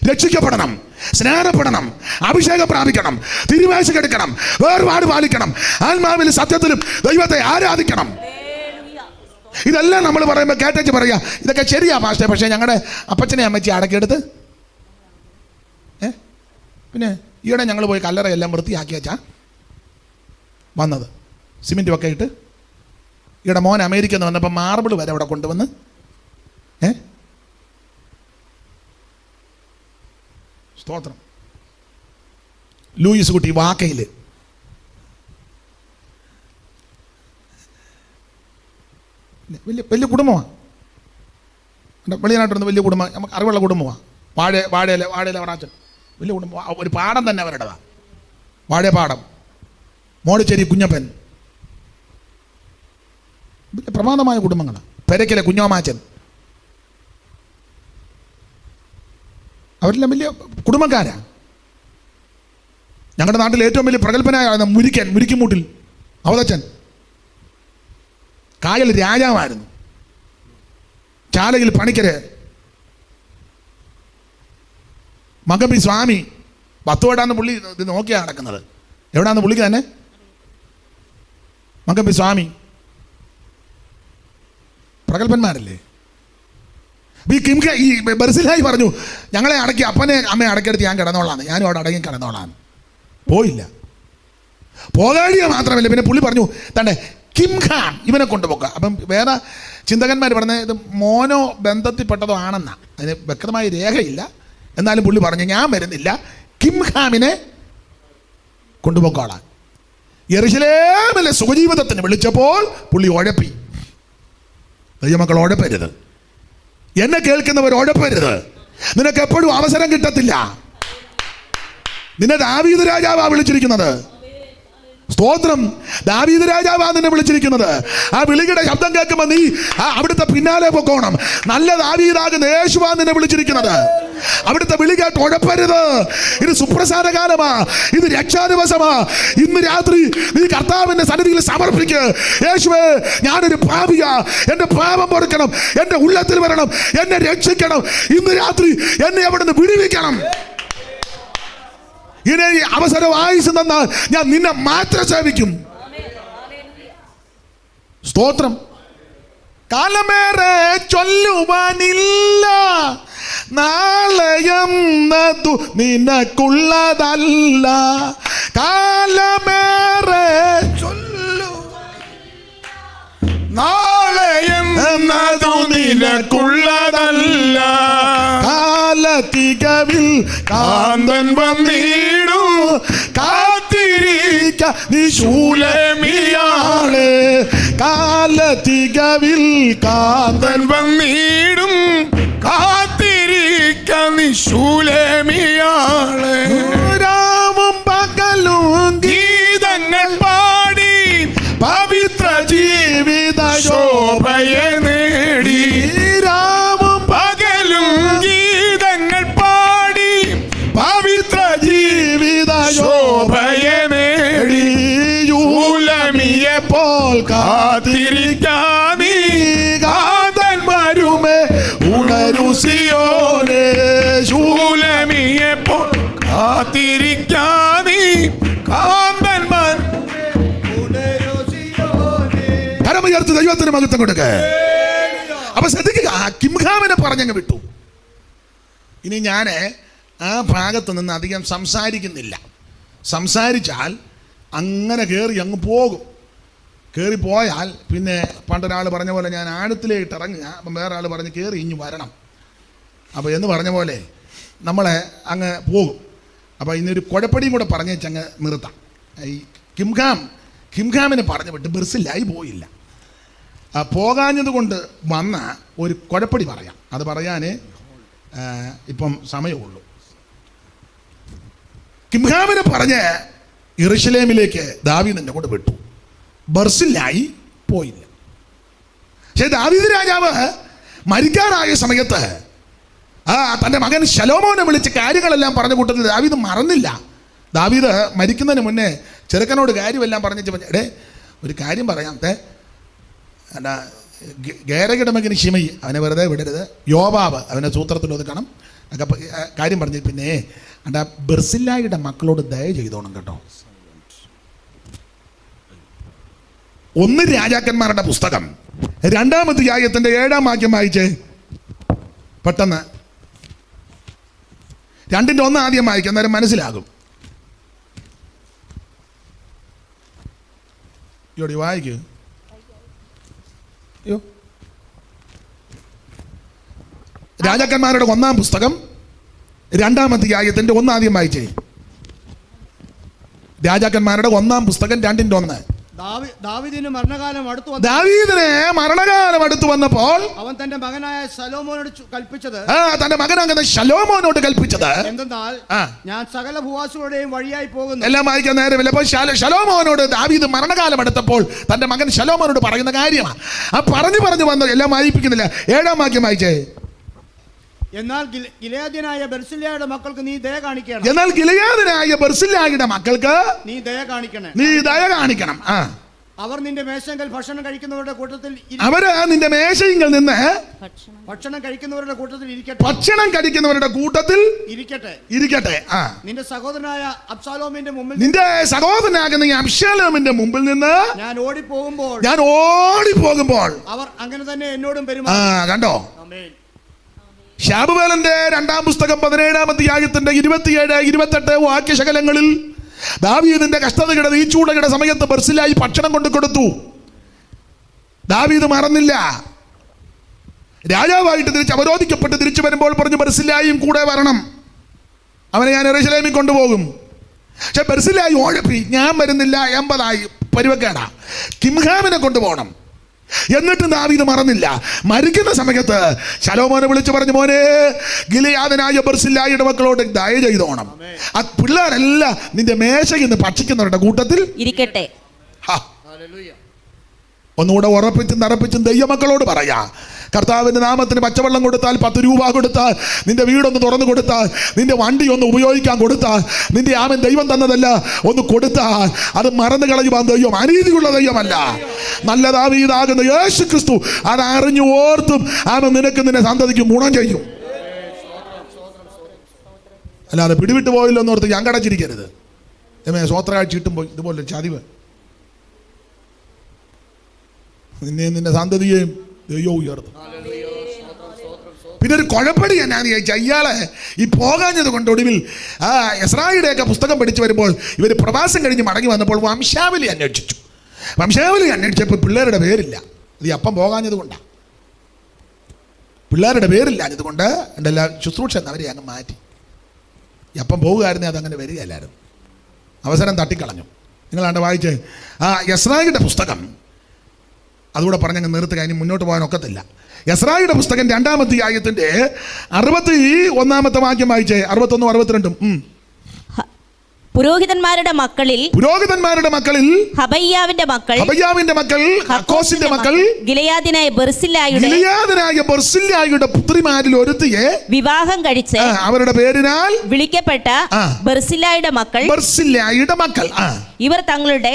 രക്ഷിക്കപ്പെടണം, സ്നാനപ്പെടണം, അഭിഷേകം പ്രാപിക്കണം, തിരുവാഴ്ച എടുക്കണം, വേർപാട് പാലിക്കണം, ആത്മാവിലും സത്യത്തിലും ദൈവത്തെ ആരാധിക്കണം. ഇതെല്ലാം നമ്മൾ പറയുമ്പോൾ കേട്ടേച്ച് പറയാ ഇതൊക്കെ ശരിയാ പാസ്റ്റേ. പക്ഷേ ഞങ്ങളുടെ അപ്പച്ചനെ അമ്മച്ചി അടക്കിയെടുത്ത് പിന്നെ ഈയിടെ ഞങ്ങൾ പോയി കല്ലറയെല്ലാം വൃത്തിയാക്കി വെച്ചാ വന്നത്. സിമെൻറ്റും ഒക്കെ ഇട്ട്. ഈയിടെ മോൻ അമേരിക്കയിൽ നിന്ന് വന്നപ്പോൾ മാർബിൾ വരെ അവിടെ കൊണ്ടുവന്ന് സ്തോത്രം. ലൂയിസ് കുട്ടി വാക്കയിൽ വലിയ കുടുംബമാണ്. വെളിയനാട്ടിരുന്ന വലിയ കുടുംബം, നമുക്ക് അറിവുള്ള കുടുംബമാണ്. വാഴയിലെ വറാച്ചൻ വലിയ കുടുംബം. ഒരു പാടം തന്നെ അവരുടേതാ, വാഴപ്പാടം. മോടിച്ചേരി കുഞ്ഞപ്പൻ, വലിയ പ്രമാദമായ കുടുംബങ്ങളാണ്. പെരക്കിലെ കുഞ്ഞോമാച്ചൻ, അവരെല്ലാം വലിയ കുടുംബക്കാരാ. ഞങ്ങളുടെ നാട്ടിൽ ഏറ്റവും വലിയ പ്രഗത്ഭനായ മുരിക്കുമൂട്ടിൽ അവതച്ചൻ കായൽ രാജാവായിരുന്നു. ചാലയിൽ പണിക്കര്, മകബി സ്വാമി. 10 വട്ടാന്ന് പുള്ളി ഇത് നോക്കിയാണ് നടക്കുന്നത്. എവിടാന്ന് പുള്ളിക്ക് തന്നെ? മകബി സ്വാമി. പ്രഗത്ഭന്മാരല്ലേ. ഈ ബർസിലായി പറഞ്ഞു, ഞങ്ങളെ അടക്കി അപ്പനെ അമ്മയെ അടക്കിയെടുത്ത് ഞാൻ കിടന്നോളാന്ന്, ഞാനും അവിടെ അടങ്ങി കിടന്നോളാന്ന്. പോയില്ല. പോകാഴിക മാത്രമല്ല, പിന്നെ പുള്ളി പറഞ്ഞു തന്റെ കിംഖാം ഇവനെ കൊണ്ടുപോക്കുക. അപ്പം വേറെ ചിന്തകന്മാർ പറഞ്ഞത് ഇത് മോനോ ബന്ധത്തിൽപ്പെട്ടതോ ആണെന്നാ. അതിന് വ്യക്തമായ രേഖയില്ല. എന്നാലും പുള്ളി പറഞ്ഞു ഞാൻ വരുന്നില്ല, കിംഖാമിനെ കൊണ്ടുപോക്കോളാൻ. യെരുശലേമിലെ സുഖജീവിതത്തിന് വിളിച്ചപ്പോൾ പുള്ളി ഉഴപ്പി. ദൈവമക്കൾ ഉഴപ്പരുത്, എന്നെ കേൾക്കുന്നവർ ഉഴപ്പരുത്. നിനക്ക് എപ്പോഴും അവസരം കിട്ടത്തില്ല. നിന്നെ ദാവീദ് രാജാവാ വിളിച്ചിരിക്കുന്നത്. സ്തോത്രം. ദാവീദ് രാജാവാ നിന്നെ വിളിച്ചിരിക്കുന്നത്. ആ വിളിയുടെ ശബ്ദം കേൾക്കുമ്പോൾ നീ അവിടുത്തെ പിന്നാലെ പൊക്കോണം. നല്ല ദാവീദാകുന്ന യേശുവാ നിന്നെ വിളിച്ചിരിക്കുന്നത്. അവിടുത്തെ വിളി കേട്ട് ഉഴപ്പരുത്. ഇത് സുപ്രസാദ കാലമാ, ഇത് രക്ഷാദിവസമാ. ഇന്ന് രാത്രി നീ കർത്താവിന്റെ സന്നിധിയിൽ സമർപ്പിക്ക്. യേശുവേ, ഞാനൊരു പാപിയാ, എന്റെ പാപം പൊറുക്കണം, എന്റെ ഉള്ളത്തിൽ വരണം, എന്നെ രക്ഷിക്കണം. ഇന്ന് രാത്രി എന്നെ അവിടുന്ന് വിടുവിക്കണം. ഇനി അവസരം ആയുസ് തന്നാൽ ഞാൻ നിന്നെ മാത്രം സേവിക്കും. സ്തോത്രം. കാലമേറെ ചൊല്ലുവാനില്ല, നാളെയെന്നതു നിനക്കുള്ളതല്ല. കാലമേറെ
നാളെയെന്നതു നിനക്കുള്ളതല്ല.
കാലത്തികവിൽ
കാന്തൻ വന്നിടും,
കാത്തിരിക്ക നീ ശൂലമിയാള്. കാലത്തികവിൽ
കാന്തൻ വന്നിടും, കാത്തിരിക്ക നീ ശൂലമിയാള്.
രാവും പകലും
ഗീതങ്ങൾ പാടി
പവിത്ര ജീവിത
ശോഭയെ നേടി.
രാവും
പകലും ഗീതങ്ങൾ പാടി
പവിത്ര ജീവിത
ശോഭയെ നേടി.
ശൂലമിയെ പോൽ
കാത്തിരിക്കാനീ
കാതൻ വരുമേ ഉണരു സിയോനേ.
ശൂലമിയെപ്പോൾ കാത്തിരിക്കാനീ കാന്തന്മാർ.
കരമുയർത്തി ദൈവത്തിന് മഹത്വം കൊടുക്ക. അപ്പൊ ശ്രദ്ധിക്കുക, കിംഖാമിനെ പറഞ്ഞങ്ങ് വിട്ടു. ഇനി ഞാൻ ആ ഭാഗത്ത് നിന്ന് അധികം സംസാരിക്കുന്നില്ല. സംസാരിച്ചാൽ അങ്ങനെ കയറി അങ്ങ് പോകും. കയറിപ്പോയാൽ പിന്നെ പണ്ടൊരാൾ പറഞ്ഞ പോലെ ഞാൻ ആഴത്തിലേക്ക് ഇറങ്ങുക, അപ്പം വേറെ ആൾ പറഞ്ഞ് കയറി ഇഞ്ഞ് വരണം. അപ്പോൾ എന്ന് പറഞ്ഞ പോലെ നമ്മളെ അങ്ങ് പോകും. അപ്പോൾ ഇന്നൊരു കുഴപ്പടിയും കൂടെ പറഞ്ഞേച്ചങ്ങ് നിർത്താം. ഈ കിംഖാമിനെ പറഞ്ഞു വിട്ട് ബർസില്ലായി പോയില്ല. പോകാഞ്ഞത് കൊണ്ട് വന്ന ഒരു കുഴപ്പടി പറയാം. അത് പറയാൻ ഇപ്പം സമയമുള്ളൂ. കിംഖാമിനെ പറഞ്ഞ് യെരുശലേമിലേക്ക് ദാവീദിനെ കൊണ്ട് വിട്ടു. ബർസില്ലായി പോയില്ല. പക്ഷേ ദാവീദ് രാജാവ് മരിക്കാറായ സമയത്ത് തൻ്റെ മകൻ ശലോമോനെ വിളിച്ച് കാര്യങ്ങളെല്ലാം പറഞ്ഞ കൂട്ടത്തിൽ ദാവീദ് മറന്നില്ല. ദാവീദ് മരിക്കുന്നതിന് മുന്നേ ചെറുക്കനോട് കാര്യമെല്ലാം പറഞ്ഞിട്ട് എടേ ഒരു കാര്യം പറയാം, എന്താ ഗേരയുടെ മകന് ശിമയി അവനെ വെറുതെ വിടരുത്, യോവാബ് അവനെ സൂത്രത്തിൽ ഒതുക്കണം ഒക്കെ കാര്യം പറഞ്ഞു. പിന്നെ എന്താ ബർസില്ലായുടെ മക്കളോട് ദയ ചെയ്തോണം കേട്ടോ. 1 രാജാക്കന്മാരുടെ പുസ്തകം 2-ാം അധ്യായത്തിന്റെ 7-ാം വാക്യം വായിച്ചേ പെട്ടെന്ന്. 2-ന്റെ 1 ആദ്യം വായിക്കാം, അന്നേരം മനസ്സിലാകും. ഇവിടെ വായിക്കൂ. രാജാക്കന്മാരുടെ 1-ാം പുസ്തകം 2-ാം അധ്യായത്തിന്റെ 1 ആദ്യം വായിച്ചേ. രാജാക്കന്മാരുടെ 1-ാം പുസ്തകം 2-ന്റെ 1.
ദാവീദിന് മരണകാലം
അടുത്തു വന്നപ്പോൾ
അവൻ തന്റെ മകനായ ശലോമോനോട് കൽപ്പിച്ചത്,
തന്റെ മകനാകുന്ന ശലോമോനോട് കൽപ്പിച്ചത് എന്തെന്നാൽ,
ഞാൻ സകല ഭൂവാസികളുടെയും വഴിയായി പോകുന്നു.
എല്ലാം വായിക്കാൻ നേരമില്ല. അപ്പോൾ ശലോമോനോട് ദാവീദ് മരണകാലം എടുത്തപ്പോൾ തന്റെ മകൻ ശലോമോനോട് പറയുന്ന കാര്യമാണ്. പറഞ്ഞു വന്ന് എല്ലാം വായിപ്പിക്കുന്നില്ല. 7-ാം വാക്യം വായിച്ചേ.
എന്നാൽ ഗിലെയാദ്യനായ ബർസില്ലായുടെ മക്കൾക്ക് നീ ദയ കാണിക്കണം. നീ ദയ കാണിക്കണം. അവർ നിന്റെ മേശങ്കൽ ഭക്ഷണം കഴിക്കുന്നവരുടെ കൂട്ടത്തിൽ നിന്ന് ഭക്ഷണം കഴിക്കുന്നവരുടെ കൂട്ടത്തിൽ ഇരിക്കട്ടെ. നിന്റെ സഹോദരനായ അബ്ശാലോമിന്റെ മുമ്പിൽ നിന്ന് ഞാൻ ഓടിപ്പോകുമ്പോൾ അവർ അങ്ങനെ തന്നെ എന്നോടും പെരുമാറും.
കണ്ടോ? ശാമുവേലിന്റെ 2-ാം പുസ്തകം 17-ാം അധ്യായത്തിന്റെ 27-28 വാക്യശകലങ്ങളിൽ ദാവീദിന്റെ കഷ്ടതയുടെ നീച്ചൂടയുടെ സമയത്ത് ബർസില്ലായി ഭക്ഷണം കൊണ്ട് കൊടുത്തു. ദാവീദ് മറന്നില്ല. രാജാവായിട്ട് തിരിച്ച് അവരോധിക്കപ്പെട്ട് തിരിച്ചു വരുമ്പോൾ പറഞ്ഞു, ബർസില്ലായും കൂടെ വരണം, അവനെ ഞാൻ യെരൂശലേമിൽ കൊണ്ടുപോകും. പക്ഷെ ബർസില്ലായി ഓഴപ്പി, ഞാൻ വരുന്നില്ല, 80 പരിവക്കേടാ, കിംഹാമിനെ കൊണ്ടുപോകണം. എന്നിട്ടും ദാവീദ് മറന്നില്ല. മരിക്കുന്ന സമയത്ത് ശലോമോനെ വിളിച്ചു പറഞ്ഞു, മോനെ, ഗിലെയാദനായ ബർസില്ലായിയുടെ മക്കളോട് ദയ ചെയ്തോണം, ആ പിള്ളേരെല്ലാം നിന്റെ മേശയിൽ നിന്ന് ഭക്ഷിക്കുന്നവരുടെ കൂട്ടത്തിൽ
ഇരിക്കട്ടെ.
ഒന്നുകൂടെ ഉറപ്പിച്ചും തറപ്പിച്ചും ദൈവമക്കളോട് പറയാ, കർത്താവിൻ്റെ നാമത്തിന് പച്ചവെള്ളം കൊടുത്താൽ, 10 രൂപ കൊടുത്താൽ, നിന്റെ വീടൊന്ന് തുറന്നു കൊടുത്താൽ, നിന്റെ വണ്ടി ഒന്ന് ഉപയോഗിക്കാൻ കൊടുത്താൽ, നിന്റെ ആമൻ ദൈവം തന്നതല്ല ഒന്ന് കൊടുത്താൽ, അത് മറന്നു കളയുവാൻ ദൈവം അനീതിയുള്ള ദൈവമല്ല. നല്ല ദാവീദാകുന്ന യേശു ക്രിസ്തു അത് അറിഞ്ഞു ഓർത്തും ആമൻ നിനക്ക് നിന്റെ സന്തതിക്ക് ഗുണം ചെയ്യും. അല്ലാതെ പിടിവിട്ട് പോയില്ലെന്ന് ഓർത്ത് ഞാൻ കടച്ചിരിക്കരുത്. സ്വോത്രകാഴ്ച കിട്ടുമ്പോൾ ഇതുപോലെ ചതിവ് നിന്നെയും നിന്റെ സന്തതിയെയും ദൈവം ഉയർത്തും. പിന്നെ ഒരു കുഴപ്പടി എന്നാന്ന് ചോദിച്ചാൽ, ഇയാളെ ഈ പോകാഞ്ഞത് കൊണ്ട് ഒടുവിൽ എസ്രായിയുടെയൊക്കെ പുസ്തകം പഠിച്ചു വരുമ്പോൾ ഇവർ പ്രവാസം കഴിഞ്ഞ് മടങ്ങി വന്നപ്പോൾ വംശാവലി അന്വേഷിച്ചു. വംശാവലി അന്വേഷിച്ചപ്പോൾ പിള്ളേരുടെ പേരില്ല. അത് ഈ അപ്പം പോകാഞ്ഞത് കൊണ്ടാണ്. പിള്ളേരുടെ പേരില്ലാഞ്ഞത് കൊണ്ട് എൻ്റെ എല്ലാ ശുശ്രൂഷ അവരെ അങ്ങ് മാറ്റി. ഈ അപ്പം പോകുകയായിരുന്നേ അതങ്ങനെ വരികയല്ലായിരുന്നു. അവസരം തട്ടിക്കളഞ്ഞു. നിങ്ങളാണ്ട് വായിച്ച് എസ്രായിയുടെ പുസ്തകം അതുകൂടെ പറഞ്ഞങ്ങ് നിർത്തുക, ഇനി മുന്നോട്ട് പോകാൻ ഒക്കത്തില്ല. എസ്രായിയുടെ പുസ്തകം 2-ാം അധ്യായത്തിന്റെ 61-ാമത്തെ വാക്യം വായിച്ചേ, 61-ഉം 62-ഉം.
പുരോഹിതന്മാരുടെ മക്കളിൽ ഹബയ്യാവിന്റെ മക്കൾ, ഹക്കോസിന്റെ മക്കൾ, ഗിലെയാദിനായ ബർസില്ലായുടെ പുത്രിമാരിൽ ഒരുത്തിയെ വിവാഹം കഴിച്ച് അവരുടെ പേരിനാൽ വിളിക്കപ്പെട്ട ബർസില്ലായുടെ മക്കൾ ഇവർ തങ്ങളുടെ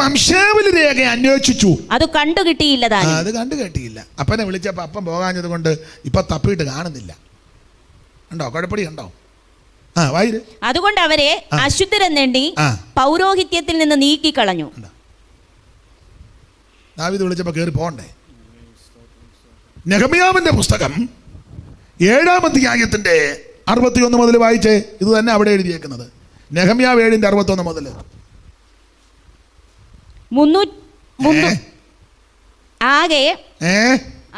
വംശാവലി രേഖ അന്വേഷിച്ചു.
അത് കണ്ടുകിട്ടിയില്ല.
അപ്പനെ വിളിച്ചപ്പോ അപ്പം പോകാഞ്ഞത് കൊണ്ട് ഇപ്പൊ തപ്പിയിട്ട് കാണുന്നില്ല. ഉണ്ടോ കുഴപ്പടി ഉണ്ടോ?
അതുകൊണ്ട് അവരെ അശുദ്ധരെന്നെണ്ണി പൗരോഹിത്യത്തിൽ നിന്ന് നീക്കിക്കളഞ്ഞു.
ദാവീദ് വിളിച്ചപ്പോ കേറി പോണ്ടേ. നെഹമ്യാവിന്റെ പുസ്തകം 7-ാം അധ്യായത്തിന്റെ 61 മുതൽ വായിച്ചേ. ഇത് തന്നെ അവിടെ എഴുതിയേക്കുന്നത്. നെഹമ്യാവ് 7-ന്റെ 61 മുതൽ.
ആകെ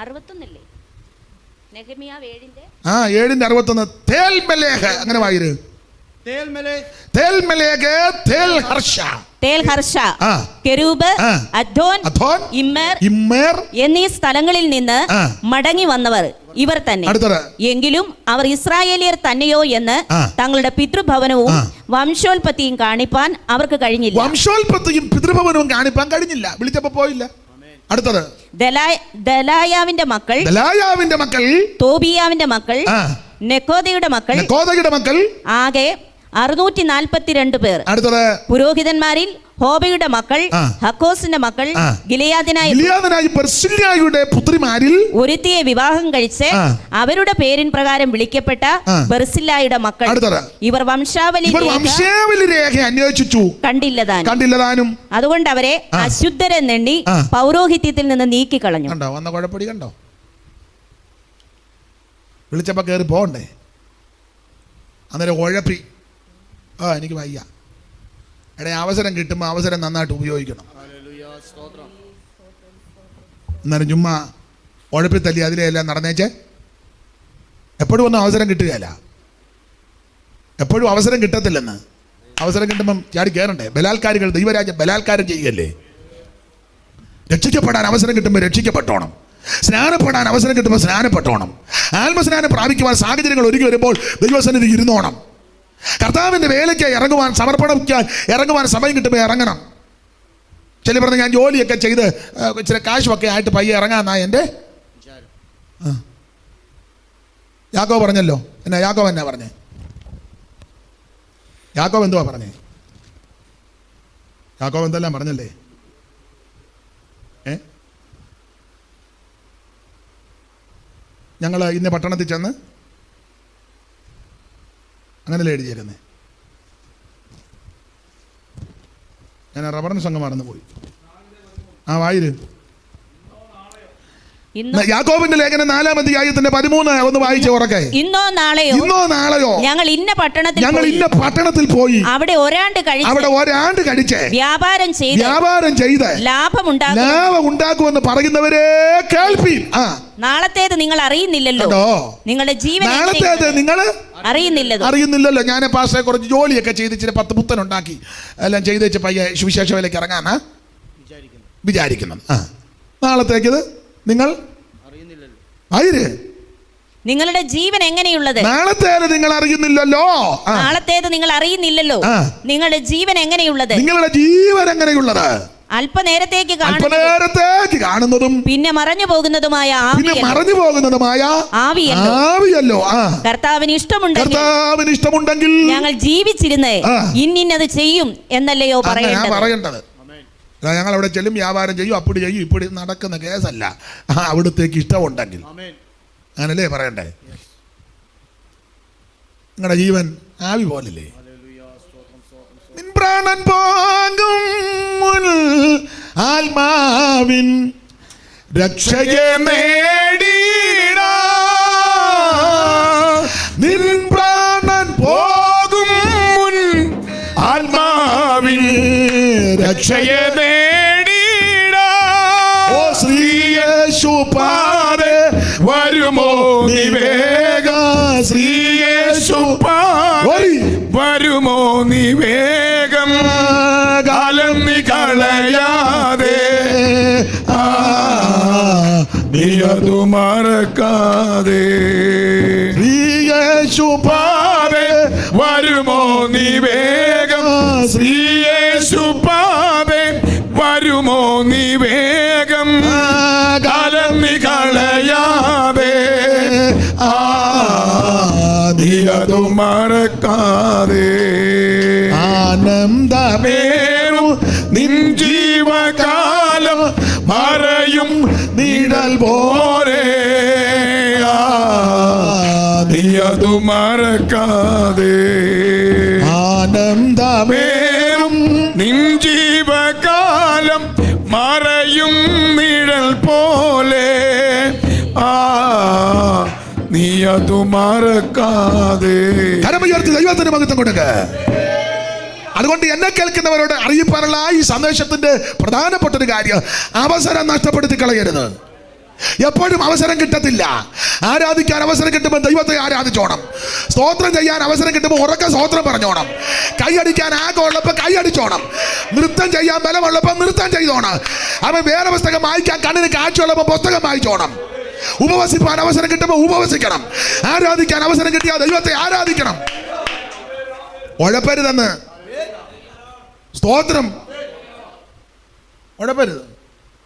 61 നെഹമ്യാവ് 7-ന്റെ
61. തേൽമെലേഹ് അങ്ങനെ വായിര്.
തേൽഹർഷ, കെരൂബ്, അദ്ദോൻ, ഇമ്മേർ എന്നീ സ്ഥലങ്ങളിൽ നിന്ന് മടങ്ങി വന്നവർ ഇവർ തന്നെ. എങ്കിലും അവർ ഇസ്രായേലിയർ തന്നെയോ എന്ന് തങ്ങളുടെ പിതൃഭവനവും വംശോൽപത്തിയും കാണിപ്പാൻ അവർക്ക് കഴിഞ്ഞില്ല.
വംശോൽപത്തിയും പിതൃഭവനവും കാണിപ്പാൻ കഴിഞ്ഞില്ല. വിളിച്ചപ്പോ പോയില്ല. അടുത്തത്
ദലായാവിന്റെ മക്കൾ, തോബിയാവിന്റെ മക്കൾ, നെക്കോദയുടെ മക്കൾ ആകെ 642 പേർ. പുരോഹിതന്മാരിൽ ഹോബയുടെ മക്കൾ, ഹക്കോസിന്റെ മക്കൾ, ഗിലെയാദിനായ
ബർസില്ലായുടെ പുത്രിമാരിൽ
ഒരുത്തിയെ വിവാഹം കഴിച്ച് അവരുടെ പേരിൻ പ്രകാരം വിളിക്കപ്പെട്ട ബർസില്ലായുടെ മക്കൾ ഇവർ വംശാവലി
രേഖ അന്വേഷിച്ചു, കണ്ടില്ലതാനും.
അതുകൊണ്ട് അവരെ അശുദ്ധരെന്നെണ്ണി പൗരോഹിത്യത്തിൽ നിന്ന് നീക്കിക്കളഞ്ഞു.
കണ്ടോ വന്ന കുഴപ്പടി കണ്ടോ? വിളിച്ചപ്പോ കയറി പോകണ്ടേ? അന്നേരം ഉഴപ്പി, എനിക്ക് വയ്യ. അവസരം കിട്ടുമ്പോൾ അവസരം നന്നായിട്ട് ഉപയോഗിക്കണം. എന്നാലും ചുമ്മാ ഉഴപ്പി തല്ലി അതിലെല്ലാം നടന്നേച്ചേ. എപ്പോഴും ഒന്നും അവസരം കിട്ടുകയല്ല. എപ്പോഴും അവസരം കിട്ടത്തില്ലെന്ന്. അവസരം കിട്ടുമ്പം ചാടി കയറണ്ടേ? ബലാത്കാരികൾ ദൈവരാജ്യം ബലാത്കാരം ചെയ്യുകയല്ലേ? രക്ഷിക്കപ്പെടാൻ അവസരം കിട്ടുമ്പോൾ രക്ഷിക്കപ്പെട്ടോണം. സ്നാനപ്പെടാൻ അവസരം കിട്ടുമ്പോൾ സ്നാനപ്പെട്ടോണം. ആത്മസ്നാനം പ്രാപിക്കുവാൻ സാഹചര്യങ്ങൾ ഒരുക്കി വരുമ്പോൾ ദൈവസന്നിധി ഇരുന്നോണം. കർത്താവിൻ്റെ വേലയ്ക്ക് ഇറങ്ങുവാൻ, സമർപ്പണയ്ക്കാൻ ഇറങ്ങുവാൻ സമയം കിട്ടുമ്പോൾ ഇറങ്ങണം. ചില പറഞ്ഞ് ഞാൻ ജോലിയൊക്കെ ചെയ്ത് ഇച്ചിരി കാശുമൊക്കെ ആയിട്ട് പയ്യെ ഇറങ്ങാന്നാ എൻ്റെ യാക്കോബ് പറഞ്ഞല്ലോ. യാക്കോബ് എന്നാ പറഞ്ഞേ? യാക്കോബ് എന്തുവാ പറഞ്ഞേ? യാക്കോബ് എന്തെല്ലാം പറഞ്ഞല്ലേ? ഞങ്ങൾ ഇന്ന പട്ടണത്തിൽ ചെന്ന് അങ്ങനെയല്ലേ എഴുതിയേക്കുന്നേ? ഞാൻ റബ്ബറിന് സംഘം മറന്നു പോയി. വായിര്. യാക്കോബിന്റെ ലേഖനം 4-ാം അധ്യായത്തിന്റെ 13 ഒന്ന് വായിച്ച് ഉറക്കെ.
ഇന്നോ നാളെയോ ഞങ്ങൾ ഇന്ന പട്ടണത്തിൽ പോയി അവിടെ ഒരാണ്ട് കഴിച്ച് വ്യാപാരം ചെയ്ത്
ലാഭമുണ്ടാക്കുമെന്ന് പറയുന്നവരെ കേൾപ്പീൻ.
നാളത്തേത് നിങ്ങൾ അറിയുന്നില്ലല്ലോ, നിങ്ങളുടെ ജീവൻ
നിങ്ങൾ
അറിയുന്നില്ലല്ലോ.
ഞാൻ പാസ്റ്ററെ കുറച്ച് ജോലിയൊക്കെ ചെയ്ത് ഇച്ചിരി 10 പുത്തൻ ഉണ്ടാക്കി എല്ലാം ചെയ്ത് വെച്ച് പയ്യെ സുവിശേഷ വിലയ്ക്ക് ഇറങ്ങാനാ വിചാരിക്കുന്നത്. നാളത്തേക്കത് നിങ്ങൾ അറിയുന്നില്ലല്ലോ.
നിങ്ങളുടെ ജീവൻ എങ്ങനെയുള്ളത്?
നാളത്തേത് നിങ്ങൾ അറിയുന്നില്ലല്ലോ.
നിങ്ങളുടെ ജീവൻ എങ്ങനെയുള്ളത്?
അല്പനേരത്തേക്ക് കാണുന്നതും
പിന്നെ മറഞ്ഞു പോകുന്നതുമായ
ആവിയല്ലോ.
കർത്താവിന് ഇഷ്ടമുണ്ടെങ്കിൽ ഞങ്ങൾ ജീവിച്ചിരുന്ന് ഇന്നത് ചെയ്യും എന്നല്ലയോ പറയേണ്ടത്.
ഞങ്ങൾ അവിടെ ചെല്ലും, വ്യാപാരം ചെയ്യും, അപ്പടി ചെയ്യും, ഇപ്പടി നടക്കുന്ന കേസല്ല. അവിടത്തേക്ക് ഇഷ്ടമുണ്ടെങ്കിൽ അങ്ങനല്ലേ പറയണ്ടേ? നിങ്ങളുടെ ജീവൻ ആവി പോലല്ലേ? നിൻ പ്രാണൻ പോകും ആത്മാവിൻ രക്ഷയെ നേടിടാ. നിൻ പ്രാണൻ പോകും
ആത്മാവിൻ രക്ഷയെ നേടിടാ.
ഓ ശ്രീയേശുപാദേ
വരുമോ നിവേഗ, ശ്രീയേശുപാദേ വരുമോ നിവേഗം. കാലം നീ കളയാതെ, നീ അതു മറക്കാതെ. ശ്രീയേശുപാദേ വരുമോ നിവേഗം, ശ്രീയേശുപാദേ വരുമോ നിവേഗം. കാലം നീ കളയാതെ, നീ അതു മറക്കാതെ.
ആനന്ദമേറും
നിൻ ജീവകാലം മറയും നിഴൽ പോലെ. നീ അതു മറക്കാതെ.
ആനന്ദമേറും
നിൻ ജീവകാലം മറയും നിഴൽ പോലെ. നീ അതു മറക്കാതെ.
കരമുയർത്തി ദൈവത്തിന് മഹത്വം കൊടുക്ക. അതുകൊണ്ട് എന്നെ കേൾക്കുന്നവരോട് അറിയിപ്പാനുള്ള ഈ സന്ദേശത്തിന്റെ പ്രധാനപ്പെട്ട ഒരു കാര്യം, അവസരം നഷ്ടപ്പെടുത്തി കളയരുത്. എപ്പോഴും അവസരം കിട്ടത്തില്ല. ആരാധിക്കാൻ അവസരം കിട്ടുമ്പോൾ ദൈവത്തെ ആരാധിച്ചോണം. സ്തോത്രം ചെയ്യാൻ അവസരം കിട്ടുമ്പോൾ ഉറക്ക സ്തോത്രം പറഞ്ഞോണം. കൈയടിക്കാൻ ആകെ ഉള്ളപ്പോൾ കൈയടിച്ചോണം. നൃത്തം ചെയ്യാൻ ബലമുള്ളപ്പോൾ നൃത്തം ചെയ്തോണം. അവൻ വേറെ പുസ്തകം വായിക്കാൻ കണ്ണിന് കാഴ്ചയുള്ളപ്പോൾ പുസ്തകം വായിച്ചോണം. ഉപവസിപ്പാൻ അവസരം കിട്ടുമ്പോൾ ഉപവസിക്കണം. ആരാധിക്കാൻ അവസരം കിട്ടിയാൽ ദൈവത്തെ ആരാധിക്കണം. ഉഴപ്പരുതെന്ന് സ്തോത്രം. ഉഴപ്പരുത്.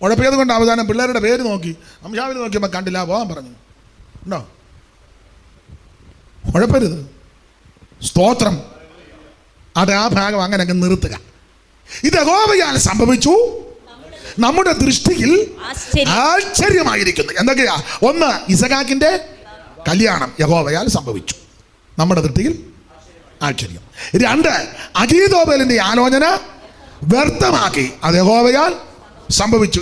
ഉഴപ്പിയത് കൊണ്ട് അവസാനം പിള്ളേരുടെ പേര് നോക്കി അംശാവിൽ നോക്കിയപ്പോൾ കണ്ടില്ല, പോകാൻ പറഞ്ഞു. ഉണ്ടോ? ഉഴപ്പരുത്. സ്തോത്രം. അത് ആ ഭാഗം അങ്ങനെ അങ്ങ് നിർത്തുക. ഇത് യഹോവയാൽ സംഭവിച്ചു, നമ്മുടെ ദൃഷ്ടിയിൽ ആശ്ചര്യമായിരിക്കുന്നു. എന്തൊക്കെയാ? ഒന്ന്, ഇസഹാക്കിന്റെ കല്യാണം യഹോവയാൽ സംഭവിച്ചു, നമ്മുടെ ദൃഷ്ടിയിൽ ആശ്ചര്യം. 2, അഹീതോഫെലിന്റെ ആലോചന വ്യർത്ഥമാക്കി, അത് യഹോവയാൽ സംഭവിച്ചു.